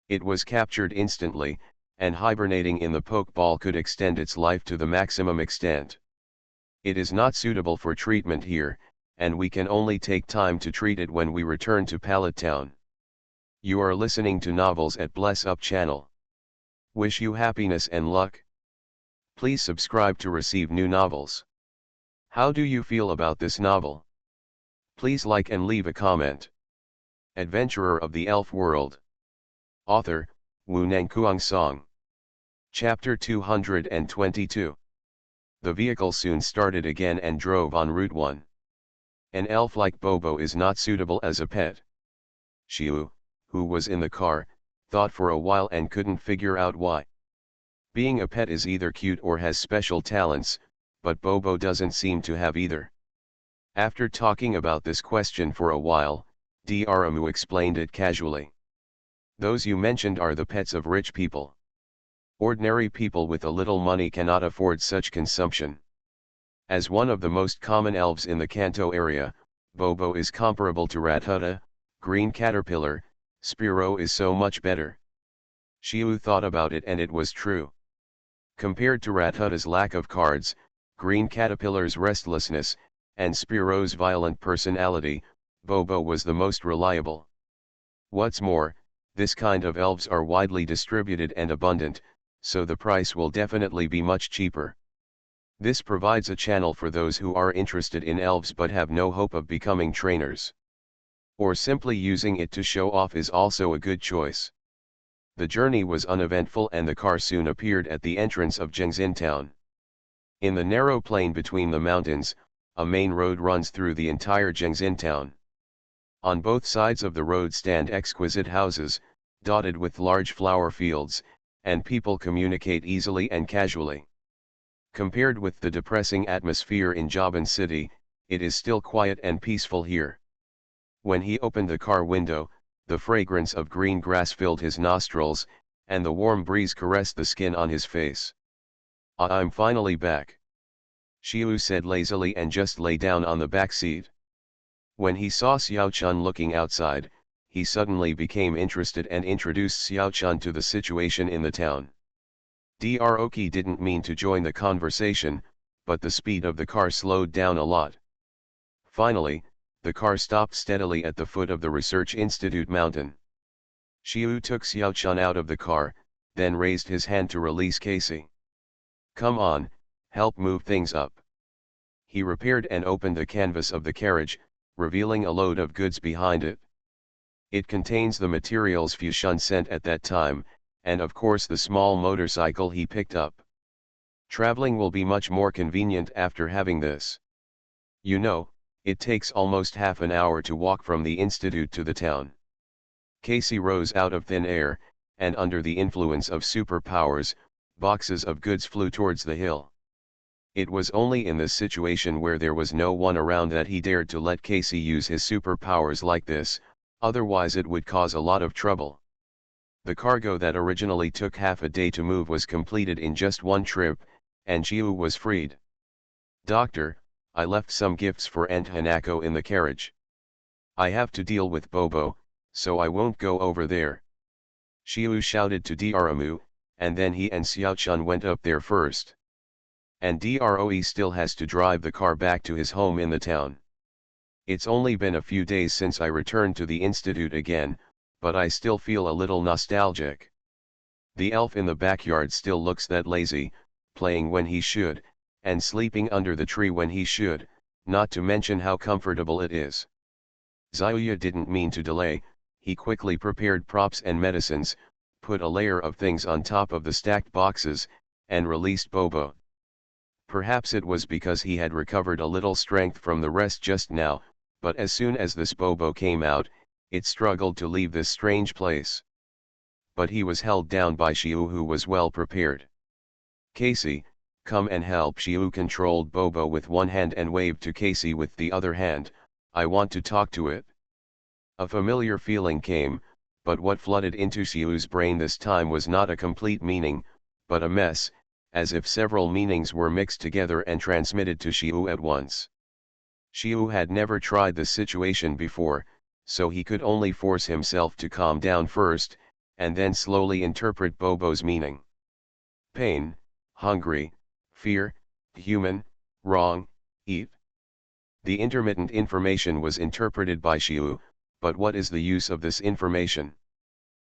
It was captured instantly, and hibernating in the Pokeball could extend its life to the maximum extent. It is not suitable for treatment here, and we can only take time to treat it when we return to Pallet Town. You are listening to Novels at Bless Up channel. Wish you happiness and luck. Please subscribe to receive new novels. How do you feel about this novel? Please like and leave a comment. Adventurer of the Elf World. Author, Wu Nangkuang Song. Chapter 222. The vehicle soon started again and drove on Route 1. An elf like Bobo is not suitable as a pet. Xiu, who was in the car, thought for a while and couldn't figure out why. Being a pet is either cute or has special talents, but Bobo doesn't seem to have either. After talking about this question for a while, Daramu explained it casually. Those you mentioned are the pets of rich people. Ordinary people with a little money cannot afford such consumption. As one of the most common elves in the Kanto area, Bobo is comparable to Rattata, Green Caterpillar. Spearow is so much better. Xiu thought about it and it was true. Compared to Rattata's lack of cards, Green Caterpillar's restlessness, and Spearow's violent personality, Bobo was the most reliable. What's more, this kind of elves are widely distributed and abundant, so the price will definitely be much cheaper. This provides a channel for those who are interested in elves but have no hope of becoming trainers. Or simply using it to show off is also a good choice. The journey was uneventful and the car soon appeared at the entrance of Jingxin town. In the narrow plain between the mountains, a main road runs through the entire Jingxin town. On both sides of the road stand exquisite houses, dotted with large flower fields, and people communicate easily and casually. Compared with the depressing atmosphere in Jaban City, it is still quiet and peaceful here. When he opened the car window, the fragrance of green grass filled his nostrils, and the warm breeze caressed the skin on his face. I'm finally back," Xiu said lazily and just lay down on the back seat. When he saw Xiaochun looking outside, he suddenly became interested and introduced Xiaochun to the situation in the town. Droki didn't mean to join the conversation, but the speed of the car slowed down a lot. Finally, the car stopped steadily at the foot of the Research Institute mountain. Xiu took Xiaochun out of the car, then raised his hand to release Casey. "Come on, help move things up." He repaired and opened the canvas of the carriage, revealing a load of goods behind it. It contains the materials Fushun sent at that time, and of course the small motorcycle he picked up. Traveling will be much more convenient after having this. You know, it takes almost half an hour to walk from the institute to the town. Casey rose out of thin air, and under the influence of superpowers, boxes of goods flew towards the hill. It was only in this situation where there was no one around that he dared to let Casey use his superpowers like this, otherwise it would cause a lot of trouble. The cargo that originally took half a day to move was completed in just one trip, and Xiu was freed. "Doctor, I left some gifts for Aunt Hanako in the carriage. I have to deal with Bobo, so I won't go over there," Xiu shouted to Daramu, and then he and Xiaochun went up there first. And Droe still has to drive the car back to his home in the town. "It's only been a few days since I returned to the institute again, but I still feel a little nostalgic. The elf in the backyard still looks that lazy, playing when he should, and sleeping under the tree when he should, not to mention how comfortable it is." Xiaoya didn't mean to delay, he quickly prepared props and medicines, put a layer of things on top of the stacked boxes, and released Bobo. Perhaps it was because he had recovered a little strength from the rest just now, but as soon as this Bobo came out, it struggled to leave this strange place. But he was held down by Xiu, who was well prepared. "Casey, come and help." Xiu controlled Bobo with one hand and waved to Casey with the other hand. "I want to talk to it." A familiar feeling came, but what flooded into Xiu's brain this time was not a complete meaning, but a mess, as if several meanings were mixed together and transmitted to Xiu at once. Xiu had never tried this situation before, so he could only force himself to calm down first, and then slowly interpret Bobo's meaning. Pain, hungry, fear, human, wrong, eat. The intermittent information was interpreted by Xiu, but what is the use of this information?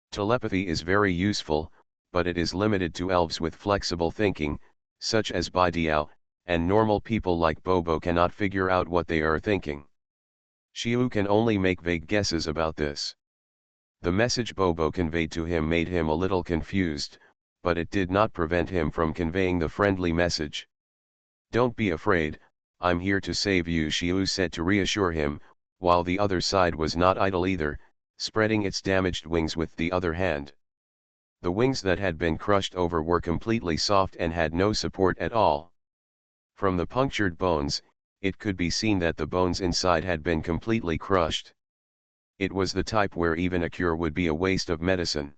Telepathy is very useful, but it is limited to elves with flexible thinking, such as Bai Diao, and normal people like Bobo cannot figure out what they are thinking. Xiu can only make vague guesses about this. The message Bobo conveyed to him made him a little confused, but it did not prevent him from conveying the friendly message. "Don't be afraid, I'm here to save you," Xiu said to reassure him, while the other side was not idle either, spreading its damaged wings with the other hand. The wings that had been crushed over were completely soft and had no support at all. From the punctured bones, it could be seen that the bones inside had been completely crushed. It was the type where even a cure would be a waste of medicine.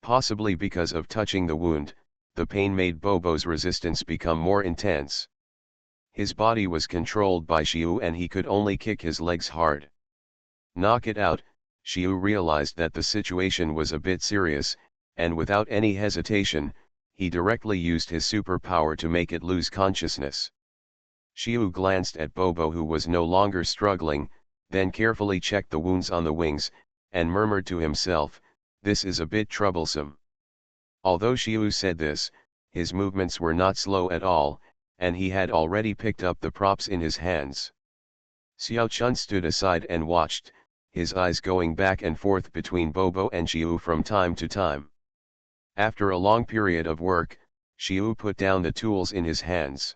Possibly because of touching the wound, the pain made Bobo's resistance become more intense. His body was controlled by Xiu and he could only kick his legs hard. Knock it out, Xiu realized that the situation was a bit serious, and without any hesitation, he directly used his superpower to make it lose consciousness. Xiu glanced at Bobo, who was no longer struggling, then carefully checked the wounds on the wings, and murmured to himself, "This is a bit troublesome." Although Xiu said this, his movements were not slow at all, and he had already picked up the props in his hands. Xiao Chun stood aside and watched, his eyes going back and forth between Bobo and Xiu from time to time. After a long period of work, Xiu put down the tools in his hands.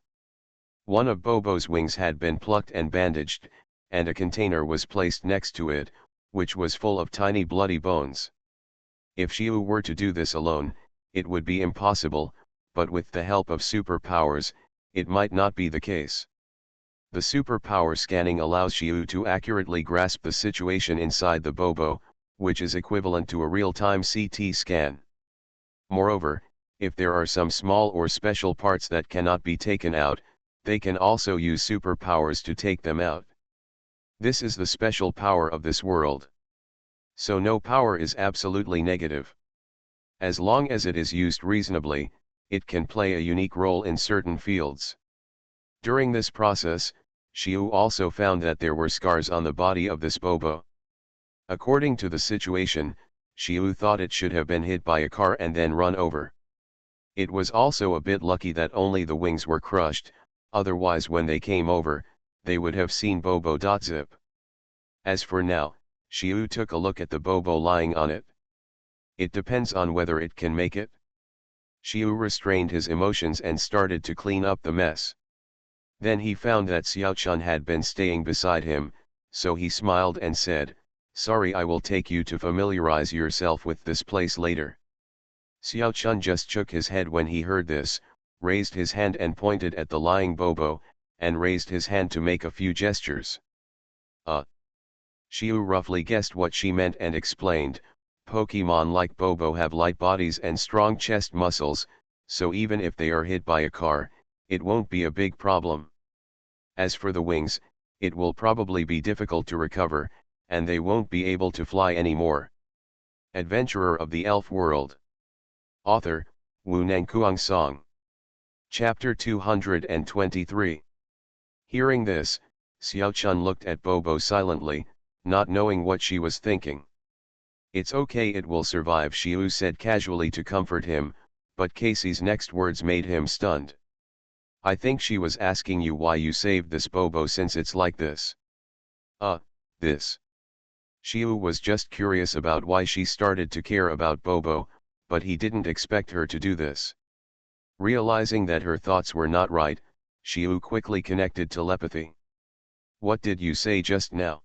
One of Bobo's wings had been plucked and bandaged, and a container was placed next to it, which was full of tiny bloody bones. If Xiu were to do this alone, it would be impossible, but with the help of superpowers, it might not be the case. The superpower scanning allows Xiu to accurately grasp the situation inside the Bobo, which is equivalent to a real-time CT scan. Moreover, if there are some small or special parts that cannot be taken out, they can also use superpowers to take them out. This is the special power of this world. So no power is absolutely negative. As long as it is used reasonably, it can play a unique role in certain fields. During this process, Xiu also found that there were scars on the body of this Bobo. According to the situation, Xiu thought it should have been hit by a car and then run over. It was also a bit lucky that only the wings were crushed, otherwise when they came over, they would have seen Bobo. Zip. As for now, Xiu took a look at the Bobo lying on it. It depends on whether it can make it. Xiu restrained his emotions and started to clean up the mess. Then he found that Xiao Chun had been staying beside him, so he smiled and said, "Sorry, I will take you to familiarize yourself with this place later." Xiao Chun just shook his head when he heard this, raised his hand and pointed at the lying Bobo, and raised his hand to make a few gestures. Xiu roughly guessed what she meant and explained, "Pokemon like Bobo have light bodies and strong chest muscles, so even if they are hit by a car, it won't be a big problem. As for the wings, it will probably be difficult to recover, and they won't be able to fly anymore." Adventurer of the Elf World. Author, Wu Nangkuang Song. Chapter 223. Hearing this, Xiao Chun looked at Bobo silently, not knowing what she was thinking. "It's okay, it will survive," Xiu said casually to comfort him, but Casey's next words made him stunned. "I think she was asking you why you saved this Bobo since it's like this." This. Xiu was just curious about why she started to care about Bobo, but he didn't expect her to do this. Realizing that her thoughts were not right, Xiu quickly connected telepathy. "What did you say just now?"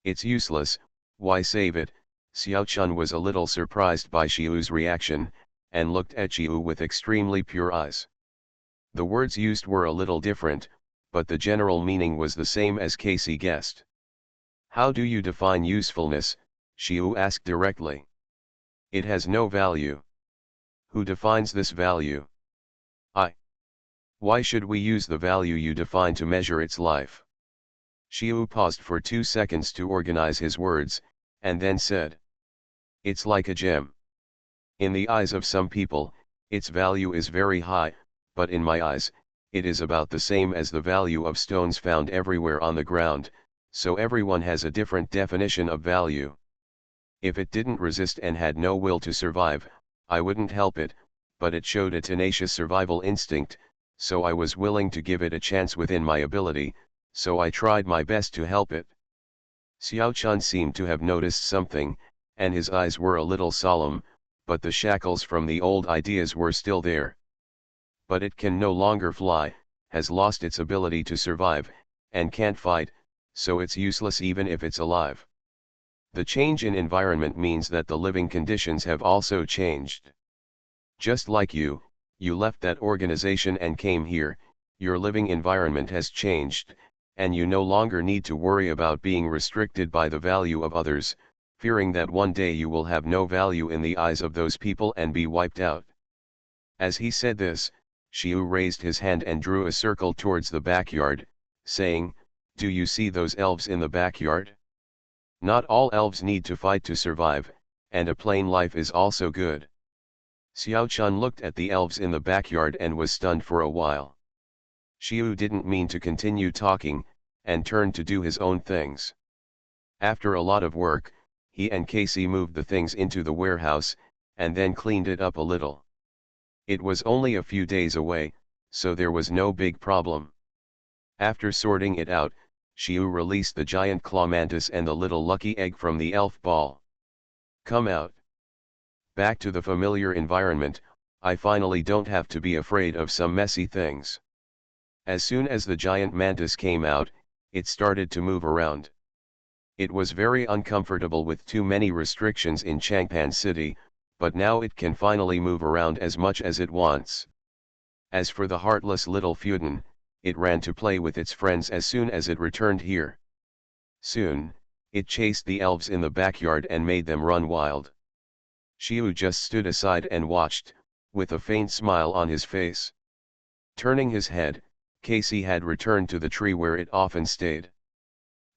"It's useless, why save it?" Xiao Chun was a little surprised by Xiu's reaction, and looked at Xiu with extremely pure eyes. The words used were a little different, but the general meaning was the same as Casey guessed. "How do you define usefulness?" Xiu asked directly. It has no value. Who defines this value? I. Why should we use the value you define to measure its life? Xiu paused for 2 seconds to organize his words, and then said. It's like a gem. In the eyes of some people, its value is very high, but in my eyes, it is about the same as the value of stones found everywhere on the ground, so everyone has a different definition of value. If it didn't resist and had no will to survive, I wouldn't help it, but it showed a tenacious survival instinct, so I was willing to give it a chance within my ability, so I tried my best to help it. Xiao Chun seemed to have noticed something, and his eyes were a little solemn, but the shackles from the old ideas were still there. But it can no longer fly, has lost its ability to survive, and can't fight, so it's useless even if it's alive. The change in environment means that the living conditions have also changed. Just like you left that organization and came here, your living environment has changed, and you no longer need to worry about being restricted by the value of others, fearing that one day you will have no value in the eyes of those people and be wiped out. As he said this, Xiu raised his hand and drew a circle towards the backyard, saying, Do you see those elves in the backyard? Not all elves need to fight to survive, and a plain life is also good. Xiao Chun looked at the elves in the backyard and was stunned for a while. Xiu didn't mean to continue talking, and turned to do his own things. After a lot of work, he and Casey moved the things into the warehouse, and then cleaned it up a little. It was only a few days away, so there was no big problem. After sorting it out, Xiu released the giant claw mantis and the little lucky egg from the elf ball. Come out. Back to the familiar environment, I finally don't have to be afraid of some messy things. As soon as the giant mantis came out, it started to move around. It was very uncomfortable with too many restrictions in Changpan City, but now it can finally move around as much as it wants. As for the heartless little Fuden, it ran to play with its friends as soon as it returned here. Soon, it chased the elves in the backyard and made them run wild. Xiu just stood aside and watched, with a faint smile on his face. Turning his head, Casey had returned to the tree where it often stayed.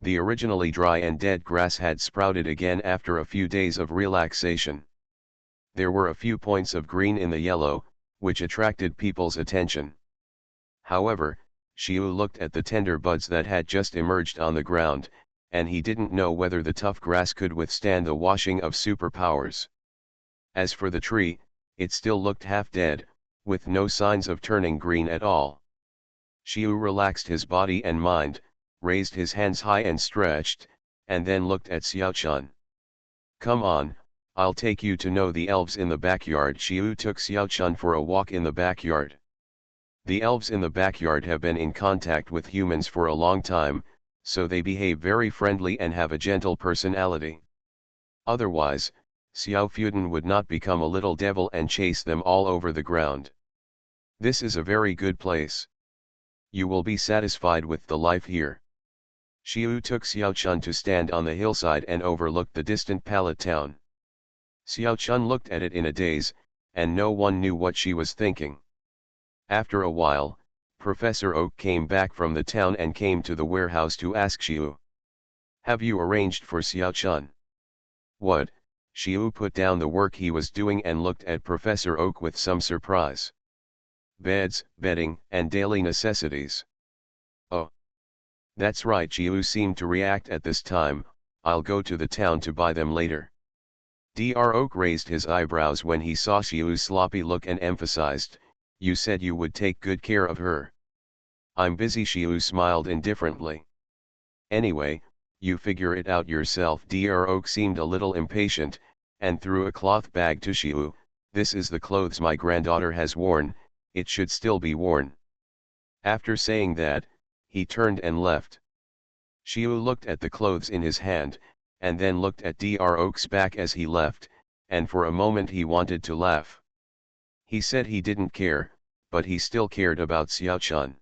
The originally dry and dead grass had sprouted again after a few days of relaxation. There were a few points of green in the yellow, which attracted people's attention. However, Xiu looked at the tender buds that had just emerged on the ground, and he didn't know whether the tough grass could withstand the washing of superpowers. As for the tree, it still looked half dead, with no signs of turning green at all. Xiu relaxed his body and mind, raised his hands high and stretched, and then looked at Xiao Chun. Come on, I'll take you to know the elves in the backyard. Xiu took Xiao Chun for a walk in the backyard. The elves in the backyard have been in contact with humans for a long time, so they behave very friendly and have a gentle personality. Otherwise, Xiao Fuden would not become a little devil and chase them all over the ground. This is a very good place. You will be satisfied with the life here. Xiu took Xiao Chun to stand on the hillside and overlooked the distant pallet town. Xiao Chun looked at it in a daze, and no one knew what she was thinking. After a while, Professor Oak came back from the town and came to the warehouse to ask Xiu. Have you arranged for Xiao Chun? What? Xiu put down the work he was doing and looked at Professor Oak with some surprise. Beds, bedding, and daily necessities. Oh. That's right. Xiu seemed to react at this time. I'll go to the town to buy them later. Dr. Oak raised his eyebrows when he saw Xiu's sloppy look and emphasized, You said you would take good care of her. I'm busy. Xiu smiled indifferently. Anyway, you figure it out yourself. Dr. Oak seemed a little impatient, and threw a cloth bag to Xiu. This is the clothes my granddaughter has worn, it should still be worn. After saying that, he turned and left. Xiu looked at the clothes in his hand, and then looked at Dr. Oak's back as he left, and for a moment he wanted to laugh. He said he didn't care, but he still cared about Xiao Chun.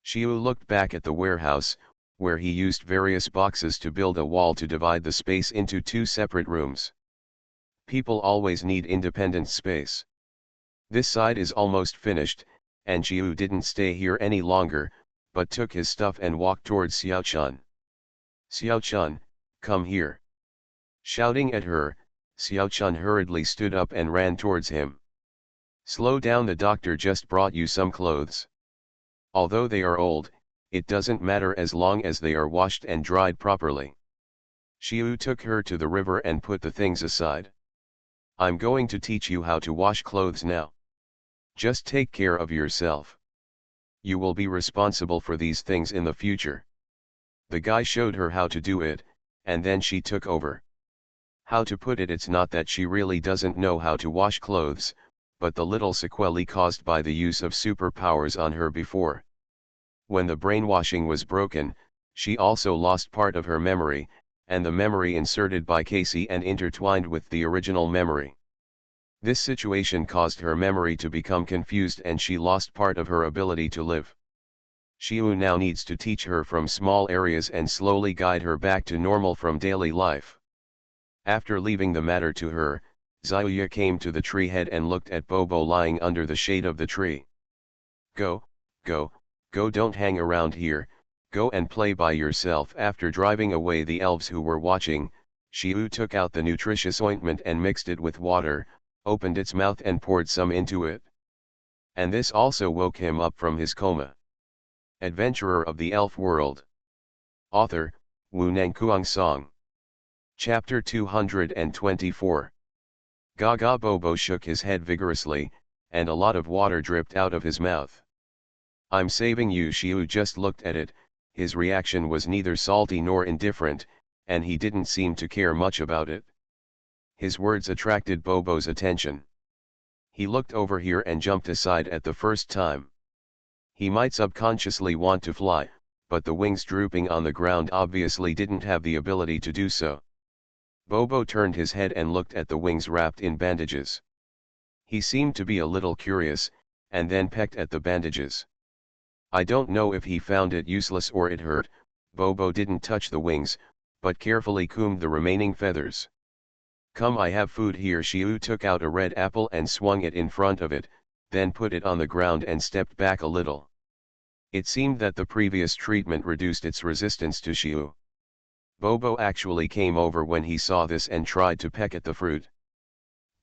Xiu looked back at the warehouse, where he used various boxes to build a wall to divide the space into two separate rooms. People always need independent space. This side is almost finished, and Xiu didn't stay here any longer, but took his stuff and walked towards Xiaochun. "Xiaochun, come here." Shouting at her, Xiaochun hurriedly stood up and ran towards him. "Slow down, the doctor just brought you some clothes. Although they are old, it doesn't matter as long as they are washed and dried properly." Xiu took her to the river and put the things aside. "I'm going to teach you how to wash clothes now. Just take care of yourself. You will be responsible for these things in the future." The guy showed her how to do it, and then she took over. How to put it, it's not that she really doesn't know how to wash clothes, but the little sequelae caused by the use of superpowers on her before. When the brainwashing was broken, she also lost part of her memory, and the memory inserted by Casey and intertwined with the original memory. This situation caused her memory to become confused and she lost part of her ability to live. Xiu now needs to teach her from small areas and slowly guide her back to normal from daily life. After leaving the matter to her, Xiaoya came to the tree head and looked at Bobo lying under the shade of the tree. Go, go, don't hang around here, go and play by yourself." After driving away the elves who were watching, Xiu took out the nutritious ointment and mixed it with water, opened its mouth and poured some into it. And this also woke him up from his coma. Adventurer of the Elf World. Author, Wu Nangkuang Song. Chapter 224. Gaga Bobo shook his head vigorously, and a lot of water dripped out of his mouth. "I'm saving you." Xiu just looked at it, his reaction was neither salty nor indifferent, and he didn't seem to care much about it. His words attracted Bobo's attention. He looked over here and jumped aside at the first time. He might subconsciously want to fly, but the wings drooping on the ground obviously didn't have the ability to do so. Bobo turned his head and looked at the wings wrapped in bandages. He seemed to be a little curious, and then pecked at the bandages. I don't know if he found it useless or it hurt. Bobo didn't touch the wings, but carefully combed the remaining feathers. "Come, I have food here." Xiu took out a red apple and swung it in front of it, then put it on the ground and stepped back a little. It seemed that the previous treatment reduced its resistance to Xiu. Bobo actually came over when he saw this and tried to peck at the fruit.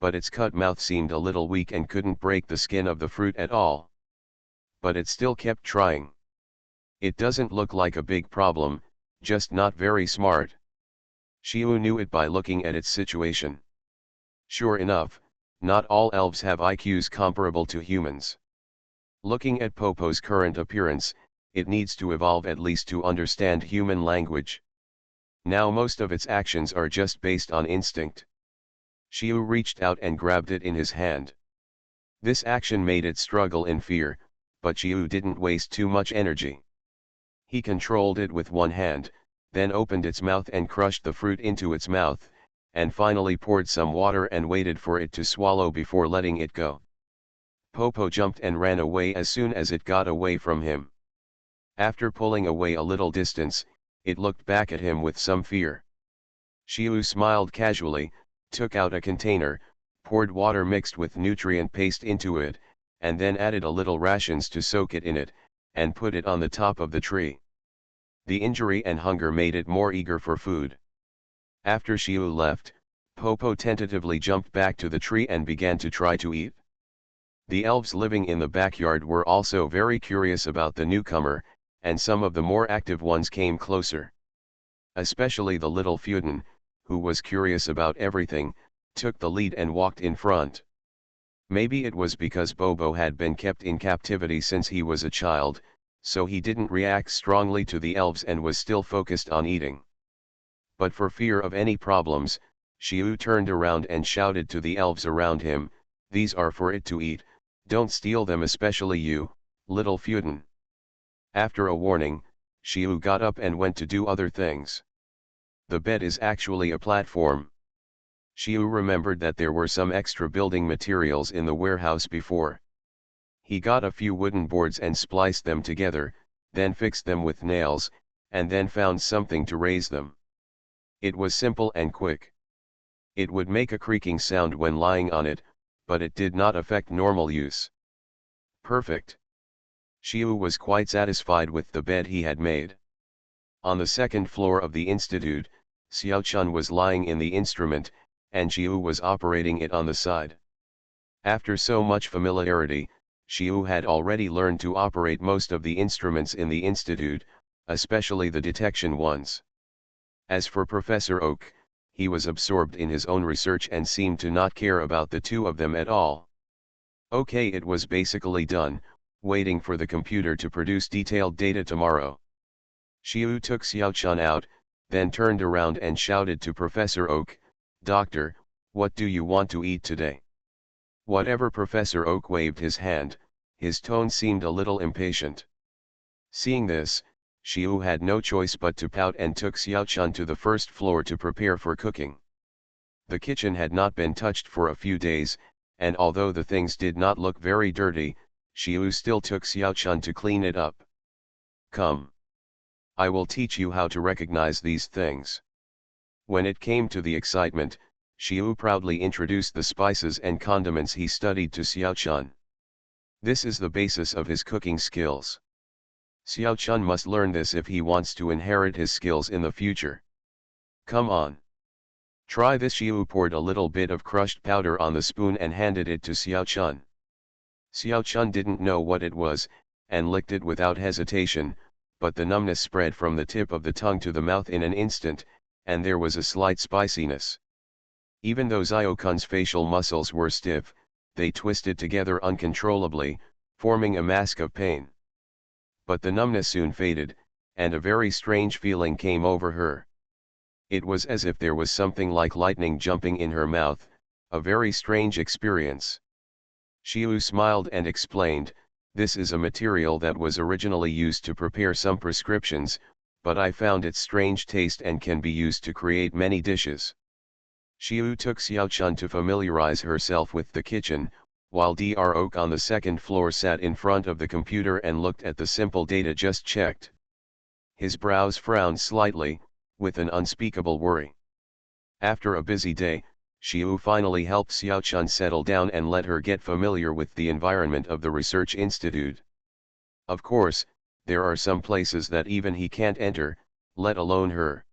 But its cut mouth seemed a little weak and couldn't break the skin of the fruit at all. But it still kept trying. "It doesn't look like a big problem, just not very smart." Xiu knew it by looking at its situation. Sure enough, not all elves have IQs comparable to humans. Looking at Popo's current appearance, it needs to evolve at least to understand human language. Now most of its actions are just based on instinct. Xiu reached out and grabbed it in his hand. This action made it struggle in fear, but Xiu didn't waste too much energy. He controlled it with one hand, then opened its mouth and crushed the fruit into its mouth, and finally poured some water and waited for it to swallow before letting it go. Popo jumped and ran away as soon as it got away from him. After pulling away a little distance, it looked back at him with some fear. Xiu smiled casually, took out a container, poured water mixed with nutrient paste into it, and then added a little rations to soak it in it, and put it on the top of the tree. The injury and hunger made it more eager for food. After Xiu left, Popo tentatively jumped back to the tree and began to try to eat. The elves living in the backyard were also very curious about the newcomer, and some of the more active ones came closer. Especially the little Feudin, who was curious about everything, took the lead and walked in front. Maybe it was because Bobo had been kept in captivity since he was a child, so he didn't react strongly to the elves and was still focused on eating. But for fear of any problems, Xiu turned around and shouted to the elves around him, "These are for it to eat, don't steal them, especially you, little Feudin." After a warning, Xiu got up and went to do other things. The bed is actually a platform. Xiu remembered that there were some extra building materials in the warehouse before. He got a few wooden boards and spliced them together, then fixed them with nails, and then found something to raise them. It was simple and quick. It would make a creaking sound when lying on it, but it did not affect normal use. Perfect. Xiu was quite satisfied with the bed he had made. On the second floor of the institute, Xiaochun was lying in the instrument, and Xiu was operating it on the side. After so much familiarity, Xiu had already learned to operate most of the instruments in the institute, especially the detection ones. As for Professor Oak, he was absorbed in his own research and seemed to not care about the two of them at all. Okay, it was basically done, waiting for the computer to produce detailed data tomorrow. Xiu took Xiaochun out, then turned around and shouted to Professor Oak, "Doctor, what do you want to eat today?" Whatever. Professor Oak waved his hand, his tone seemed a little impatient. Seeing this, Xiu had no choice but to pout and took Xiaochun to the first floor to prepare for cooking. The kitchen had not been touched for a few days, and although the things did not look very dirty, Xiu still took Xiaochun to clean it up. "Come. I will teach you how to recognize these things." When it came to the excitement, Xiu proudly introduced the spices and condiments he studied to Xiaochun. This is the basis of his cooking skills. Xiaochun must learn this if he wants to inherit his skills in the future. "Come on. Try this." Xiu poured a little bit of crushed powder on the spoon and handed it to Xiaochun. Xiaochun didn't know what it was, and licked it without hesitation, but the numbness spread from the tip of the tongue to the mouth in an instant, and there was a slight spiciness. Even though Xiaochun's facial muscles were stiff, they twisted together uncontrollably, forming a mask of pain. But the numbness soon faded, and a very strange feeling came over her. It was as if there was something like lightning jumping in her mouth, a very strange experience. Xiu smiled and explained, "This is a material that was originally used to prepare some prescriptions, but I found its strange taste and can be used to create many dishes." Xiu took Xiaochun to familiarize herself with the kitchen, while Dr. Oak on the second floor sat in front of the computer and looked at the simple data just checked. His brows frowned slightly, with an unspeakable worry. After a busy day, Xiu finally helped Xiaochun settle down and let her get familiar with the environment of the research institute. Of course, there are some places that even he can't enter, let alone her.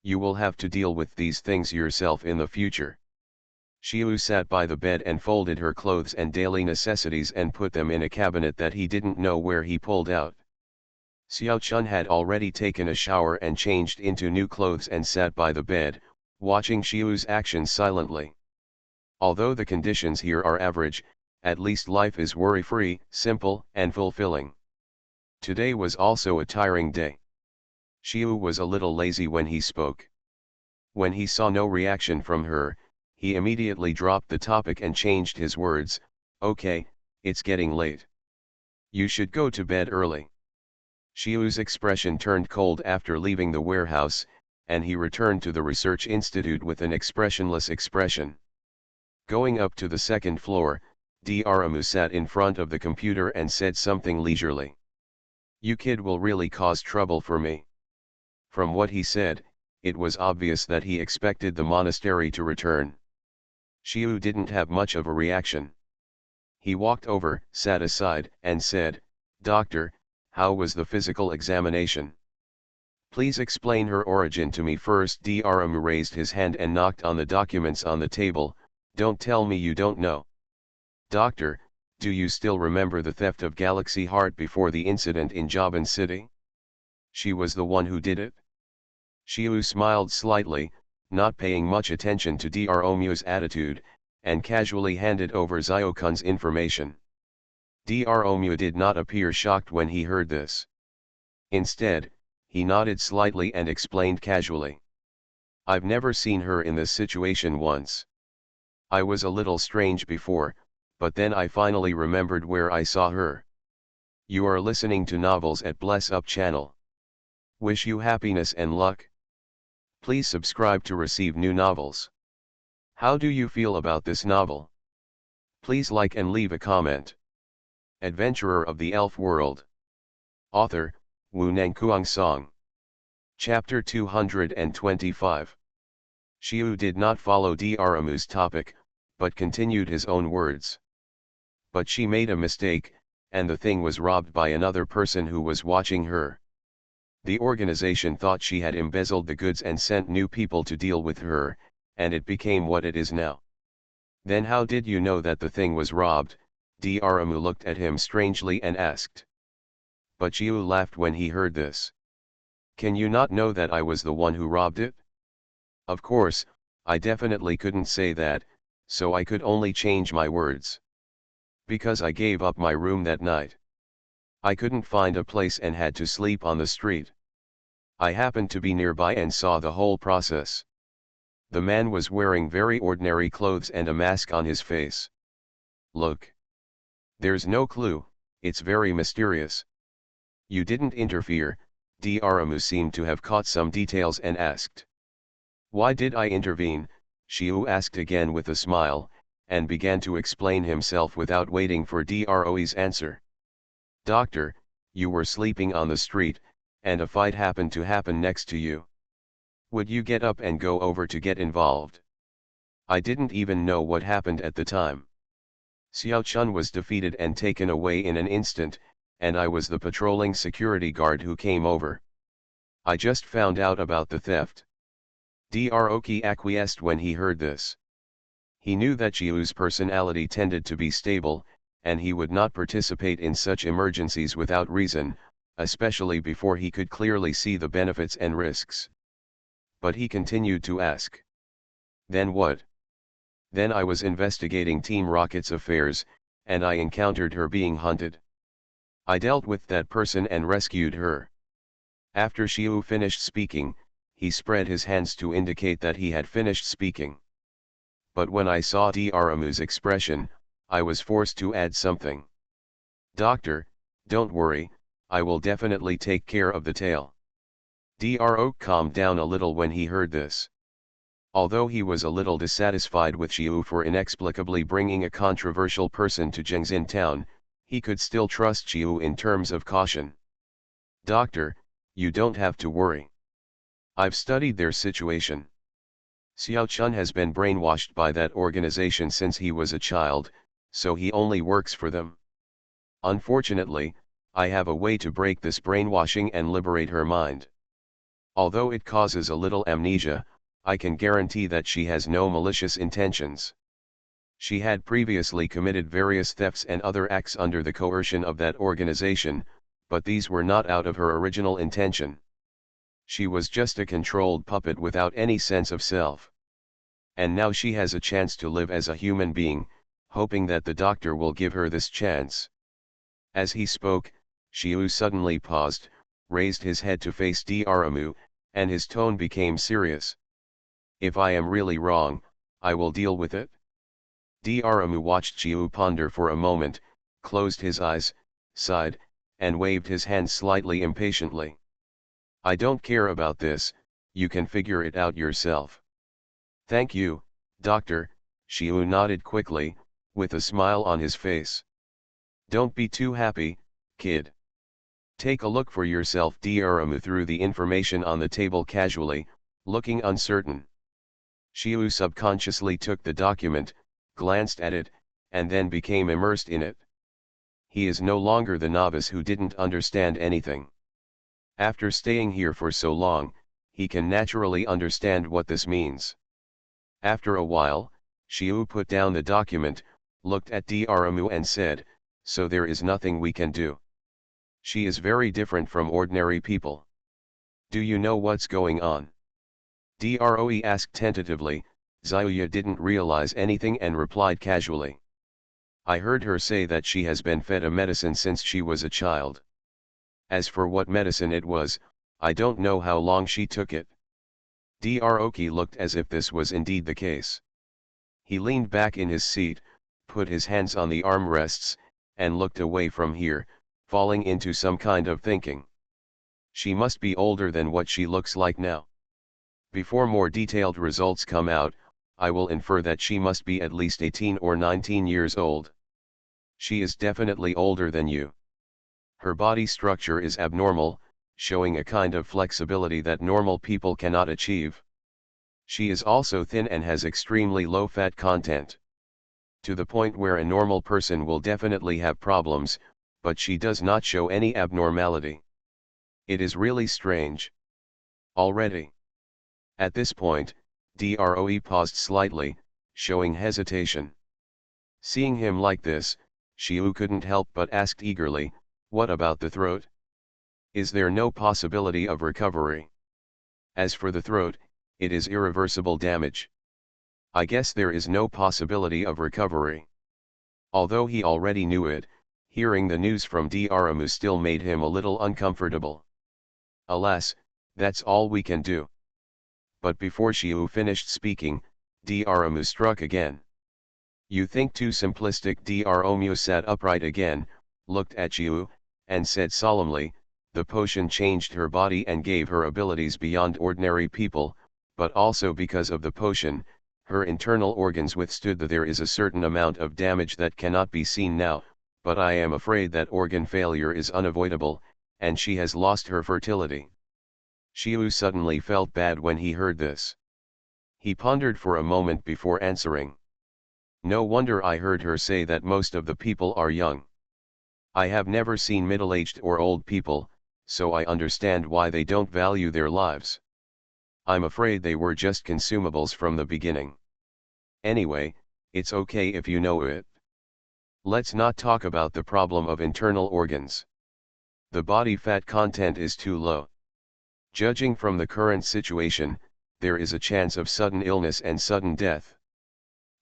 You will have to deal with these things yourself in the future. Xiu sat by the bed and folded her clothes and daily necessities and put them in a cabinet that he didn't know where he pulled out. Xiaochun had already taken a shower and changed into new clothes and sat by the bed, watching Xiu's actions silently. Although the conditions here are average, at least life is worry-free, simple, and fulfilling. Today was also a tiring day. Xiu was a little lazy when he spoke. When he saw no reaction from her, he immediately dropped the topic and changed his words, "Okay, it's getting late. You should go to bed early." Xiu's expression turned cold after leaving the warehouse, and he returned to the research institute with an expressionless expression. Going up to the second floor, Dr. sat in front of the computer and said something leisurely. "You kid will really cause trouble for me." From what he said, it was obvious that he expected the monastery to return. Xiu didn't have much of a reaction. He walked over, sat aside, and said, "Doctor, how was the physical examination? Please explain her origin to me first." Dr. raised his hand and knocked on the documents on the table. "Don't tell me you don't know. Doctor, do you still remember the theft of Galaxy Heart before the incident in Javan City? She was the one who did it?" Xiu smiled slightly, not paying much attention to Dr. attitude, and casually handed over Xiaochun's information. Dr. did not appear shocked when he heard this. Instead, he nodded slightly and explained casually. "I've never seen her in this situation once. I was a little strange before, but then I finally remembered where I saw her." You are listening to Novels at Bless Up channel. Wish you happiness and luck. Please subscribe to receive new novels. How do you feel about this novel? Please like and leave a comment. Adventurer of the Elf World. Author, Wu Nangkuang Song. Chapter 225. Shiu did not follow Daramu's topic, but continued his own words. But she made a mistake, and the thing was robbed by another person who was watching her. The organization thought she had embezzled the goods and sent new people to deal with her, and it became what it is now. Then how did you know that the thing was robbed? Daramu looked at him strangely and asked. But Shiu laughed when he heard this. Can you not know that I was the one who robbed it? Of course, I definitely couldn't say that, so I could only change my words. Because I gave up my room that night. I couldn't find a place and had to sleep on the street. I happened to be nearby and saw the whole process. The man was wearing very ordinary clothes and a mask on his face. Look. There's no clue, it's very mysterious. You didn't interfere. Daramu seemed to have caught some details and asked. Why did I intervene? Shiu asked again with a smile, and began to explain himself without waiting for Droe's answer. Doctor, you were sleeping on the street, and a fight happened to happen next to you. Would you get up and go over to get involved? I didn't even know what happened at the time. Xiao Chun was defeated and taken away in an instant, and I was the patrolling security guard who came over. I just found out about the theft. Droki acquiesced when he heard this. He knew that Shiu's personality tended to be stable, and he would not participate in such emergencies without reason, especially before he could clearly see the benefits and risks. But he continued to ask. Then what? Then I was investigating Team Rocket's affairs, and I encountered her being hunted. I dealt with that person and rescued her. After Shiu finished speaking, he spread his hands to indicate that he had finished speaking. But when I saw Daramu's expression, I was forced to add something. Doctor, don't worry, I will definitely take care of the tale. Dro calmed down a little when he heard this. Although he was a little dissatisfied with Shiu for inexplicably bringing a controversial person to Zhengzin town, he could still trust Shiu in terms of caution. Doctor, you don't have to worry. I've studied their situation. Xiao Chun has been brainwashed by that organization since he was a child, so he only works for them. Unfortunately, I have a way to break this brainwashing and liberate her mind. Although it causes a little amnesia, I can guarantee that she has no malicious intentions. She had previously committed various thefts and other acts under the coercion of that organization, but these were not out of her original intention. She was just a controlled puppet without any sense of self. And now she has a chance to live as a human being, hoping that the doctor will give her this chance. As he spoke, Shiu suddenly paused, raised his head to face Daramu, and his tone became serious. If I am really wrong, I will deal with it. Daramu watched Shiu ponder for a moment, closed his eyes, sighed, and waved his hand slightly impatiently. I don't care about this, you can figure it out yourself. Thank you, doctor, Shiu nodded quickly, with a smile on his face. Don't be too happy, kid. Take a look for yourself. Daramu threw the information on the table casually, looking uncertain. Shiu subconsciously took the document, glanced at it, and then became immersed in it. He is no longer the novice who didn't understand anything. After staying here for so long, he can naturally understand what this means. After a while, Shiu put down the document, looked at Daramu and said, so there is nothing we can do. She is very different from ordinary people. Do you know what's going on? Droe asked tentatively. Xiaoya didn't realize anything and replied casually. I heard her say that she has been fed a medicine since she was a child. As for what medicine it was, I don't know how long she took it. Droki looked as if this was indeed the case. He leaned back in his seat, put his hands on the armrests, and looked away from here, falling into some kind of thinking. She must be older than what she looks like now. Before more detailed results come out, I will infer that she must be at least 18 or 19 years old. She is definitely older than you. Her body structure is abnormal, showing a kind of flexibility that normal people cannot achieve. She is also thin and has extremely low fat content. To the point where a normal person will definitely have problems, but she does not show any abnormality. It is really strange. Already. At this point, Droe paused slightly, showing hesitation. Seeing him like this, Xiu couldn't help but asked eagerly, "What about the throat? Is there no possibility of recovery?" As for the throat, it is irreversible damage. I guess there is no possibility of recovery. Although he already knew it, hearing the news from Droe still made him a little uncomfortable. Alas, that's all we can do. But before Xiu finished speaking, Droe struck again. "You think too simplistic." Droe sat upright again, looked at Xiu, and said solemnly, "The potion changed her body and gave her abilities beyond ordinary people, but also because of the potion, her internal organs withstood there is a certain amount of damage that cannot be seen now, but I am afraid that organ failure is unavoidable, and she has lost her fertility." Xiu suddenly felt bad when he heard this. He pondered for a moment before answering. "No wonder I heard her say that most of the people are young. I have never seen middle-aged or old people, so I understand why they don't value their lives. I'm afraid they were just consumables from the beginning. Anyway, it's okay if you know it. Let's not talk about the problem of internal organs. The body fat content is too low. Judging from the current situation, there is a chance of sudden illness and sudden death."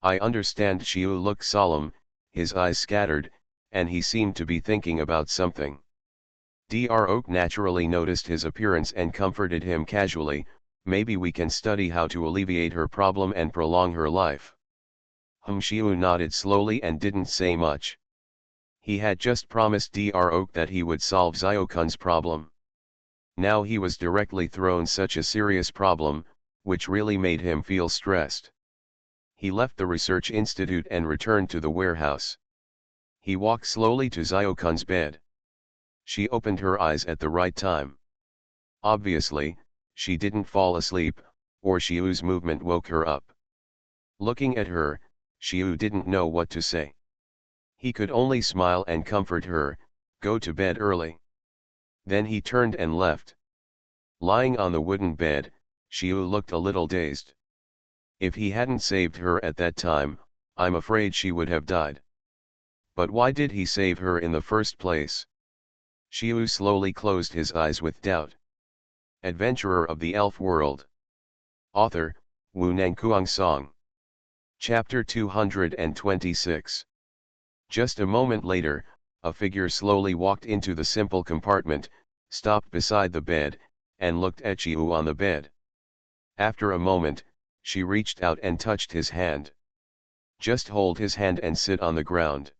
I understand. Xiu looked solemn, his eyes scattered, and he seemed to be thinking about something. Droe naturally noticed his appearance and comforted him casually, "Maybe we can study how to alleviate her problem and prolong her life." Xiu nodded slowly and didn't say much. He had just promised Droe that he would solve Xiaokun's problem. Now he was directly thrown such a serious problem, which really made him feel stressed. He left the research institute and returned to the warehouse. He walked slowly to Xiaokun's bed. She opened her eyes at the right time. Obviously, she didn't fall asleep, or Xiu's movement woke her up. Looking at her, Xiu didn't know what to say. He could only smile and comfort her, "Go to bed early." Then he turned and left. Lying on the wooden bed, Xiu looked a little dazed. If he hadn't saved her at that time, I'm afraid she would have died. But why did he save her in the first place? Xiu slowly closed his eyes with doubt. Adventurer of the Elf World. Author, Wu Nangkuang Song. Chapter 226. Just a moment later, a figure slowly walked into the simple compartment, stopped beside the bed, and looked at Xiu on the bed. After a moment, she reached out and touched his hand. "Just hold his hand and sit on the ground."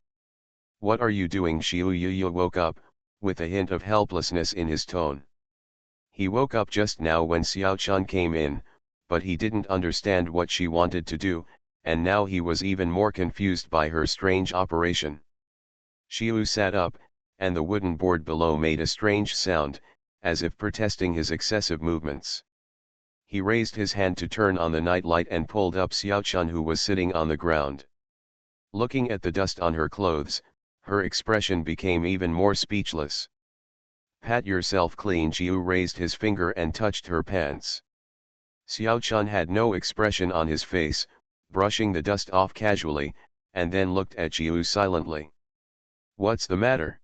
"What are you doing?" Xiu Yu woke up, with a hint of helplessness in his tone. He woke up just now when Xiao Chun came in, but he didn't understand what she wanted to do, and now he was even more confused by her strange operation. Xiu sat up, and the wooden board below made a strange sound, as if protesting his excessive movements. He raised his hand to turn on the night light and pulled up Xiao Chun, who was sitting on the ground. Looking at the dust on her clothes, her expression became even more speechless. "Pat yourself clean." Xiu raised his finger and touched her pants. Xiao Chun had no expression on his face, brushing the dust off casually, and then looked at Xiu silently. "What's the matter?"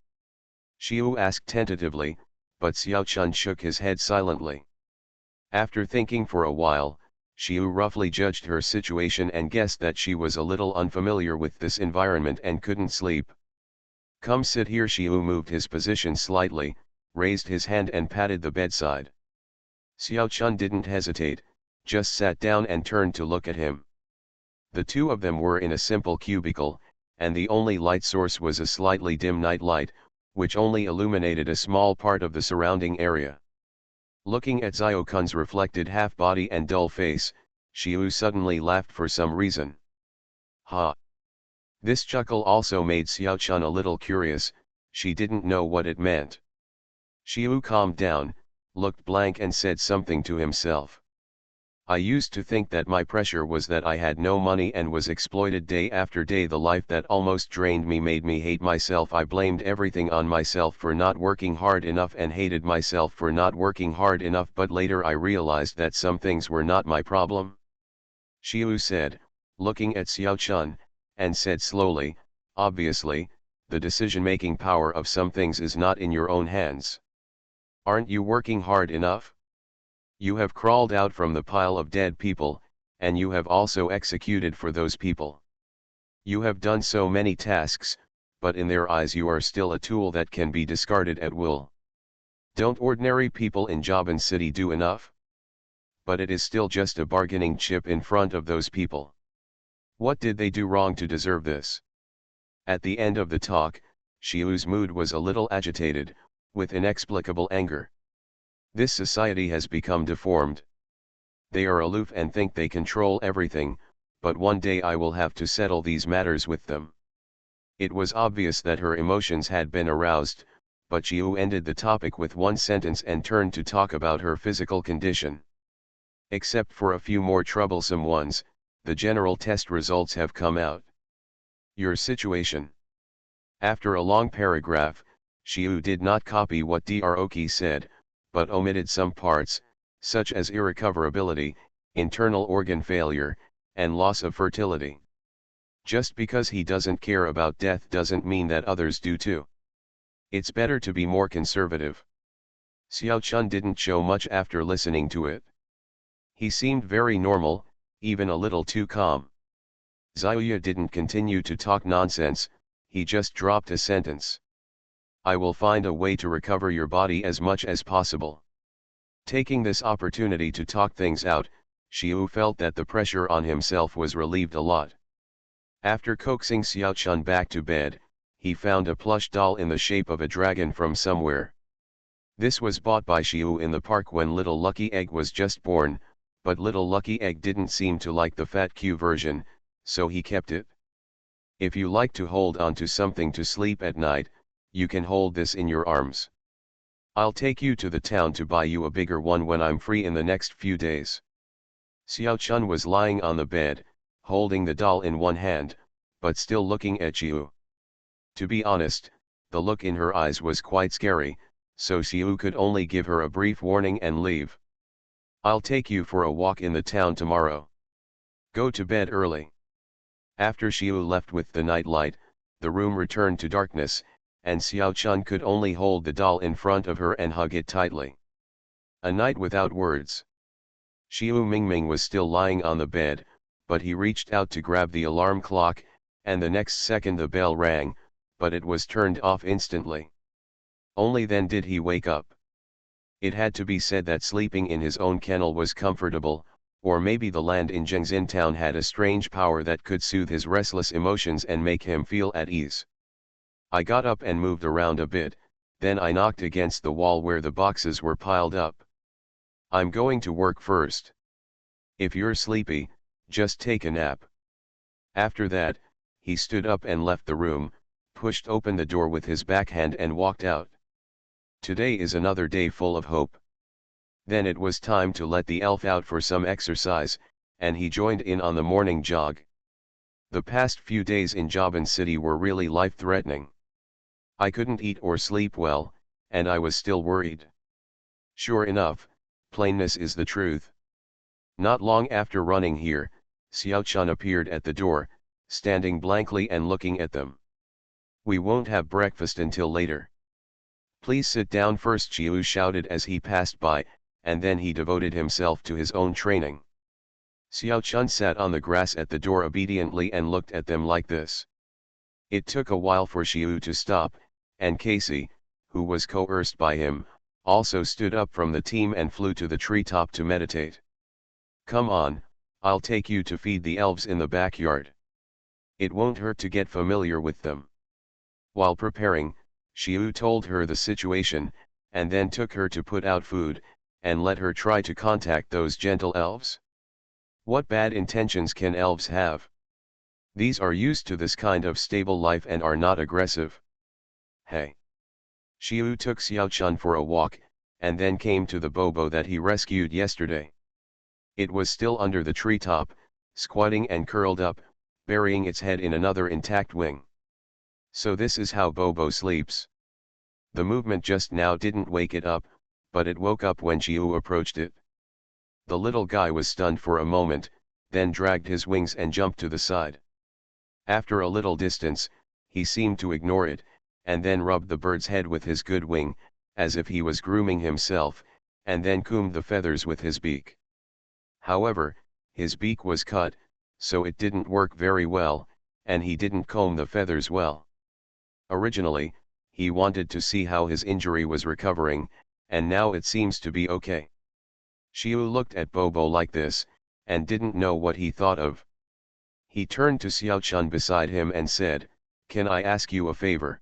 Xiu asked tentatively, but Xiao Chun shook his head silently. After thinking for a while, Xiu roughly judged her situation and guessed that she was a little unfamiliar with this environment and couldn't sleep. "Come sit here." Xiu moved his position slightly, raised his hand and patted the bedside. Xiao Chun didn't hesitate, just sat down and turned to look at him. The two of them were in a simple cubicle, and the only light source was a slightly dim night light, which only illuminated a small part of the surrounding area. Looking at Xiaokun's reflected half-body and dull face, Xiu suddenly laughed for some reason. "Ha!" This chuckle also made Xiao Chun a little curious, she didn't know what it meant. Xiu calmed down, looked blank and said something to himself. I used to think that my pressure was that I had no money and was exploited day after day. The life that almost drained me made me hate myself. I blamed everything on myself for not working hard enough and hated myself for not working hard enough, but later I realized that some things were not my problem. Xiu said, looking at Xiao Chun, and said slowly, obviously, the decision-making power of some things is not in your own hands. Aren't you working hard enough? You have crawled out from the pile of dead people, and you have also executed for those people. You have done so many tasks, but in their eyes you are still a tool that can be discarded at will. Don't ordinary people in Jaban City do enough? But it is still just a bargaining chip in front of those people. What did they do wrong to deserve this? At the end of the talk, Xiu's mood was a little agitated, with inexplicable anger. This society has become deformed. They are aloof and think they control everything, but one day I will have to settle these matters with them. It was obvious that her emotions had been aroused, but Xiu ended the topic with one sentence and turned to talk about her physical condition. Except for a few more troublesome ones, the general test results have come out. Your situation. After a long paragraph, Xiu did not copy what Droki said, but omitted some parts, such as irrecoverability, internal organ failure, and loss of fertility. Just because he doesn't care about death doesn't mean that others do too. It's better to be more conservative. Xiao Chun didn't show much after listening to it. He seemed very normal, even a little too calm. Xiaoya didn't continue to talk nonsense, he just dropped a sentence. I will find a way to recover your body as much as possible. Taking this opportunity to talk things out, Xiu felt that the pressure on himself was relieved a lot. After coaxing Xiao Chun back to bed, he found a plush doll in the shape of a dragon from somewhere. This was bought by Xiu in the park when Little Lucky Egg was just born, but Little Lucky Egg didn't seem to like the fat Q version, so he kept it. If you like to hold on to something to sleep at night, you can hold this in your arms. I'll take you to the town to buy you a bigger one when I'm free in the next few days. Xiao Chun was lying on the bed, holding the doll in one hand, but still looking at Xiu. To be honest, the look in her eyes was quite scary, so Xiu could only give her a brief warning and leave. I'll take you for a walk in the town tomorrow. Go to bed early. After Xiu left with the night light, the room returned to darkness, and Xiao Chun could only hold the doll in front of her and hug it tightly. A night without words. Xiu Mingming was still lying on the bed, but he reached out to grab the alarm clock, and the next second the bell rang, but it was turned off instantly. Only then did he wake up. It had to be said that sleeping in his own kennel was comfortable, or maybe the land in Zhengzin town had a strange power that could soothe his restless emotions and make him feel at ease. I got up and moved around a bit, then I knocked against the wall where the boxes were piled up. I'm going to work first. If you're sleepy, just take a nap. After that, he stood up and left the room, pushed open the door with his backhand and walked out. Today is another day full of hope. Then it was time to let the elf out for some exercise, and he joined in on the morning jog. The past few days in Jaban City were really life-threatening. I couldn't eat or sleep well, and I was still worried. Sure enough, plainness is the truth. Not long after running here, Xiao Chun appeared at the door, standing blankly and looking at them. We won't have breakfast until later. Please sit down first, Xiu shouted as he passed by, and then he devoted himself to his own training. Xiao Chun sat on the grass at the door obediently and looked at them like this. It took a while for Xiu to stop, and Casey, who was coerced by him, also stood up from the team and flew to the treetop to meditate. Come on, I'll take you to feed the elves in the backyard. It won't hurt to get familiar with them. While preparing, Xiu told her the situation, and then took her to put out food, and let her try to contact those gentle elves. What bad intentions can elves have? These are used to this kind of stable life and are not aggressive. Hey! Xiu took Xiao Chun for a walk, and then came to the Bobo that he rescued yesterday. It was still under the treetop, squatting and curled up, burying its head in another intact wing. So this is how Bobo sleeps. The movement just now didn't wake it up, but it woke up when Chiu approached it. The little guy was stunned for a moment, then dragged his wings and jumped to the side. After a little distance, he seemed to ignore it, and then rubbed the bird's head with his good wing, as if he was grooming himself, and then combed the feathers with his beak. However, his beak was cut, so it didn't work very well, and he didn't comb the feathers well. Originally, he wanted to see how his injury was recovering, and now it seems to be okay. Chiu looked at Bobo like this, and didn't know what he thought of. He turned to Xiaochun beside him and said, "Can I ask you a favor?"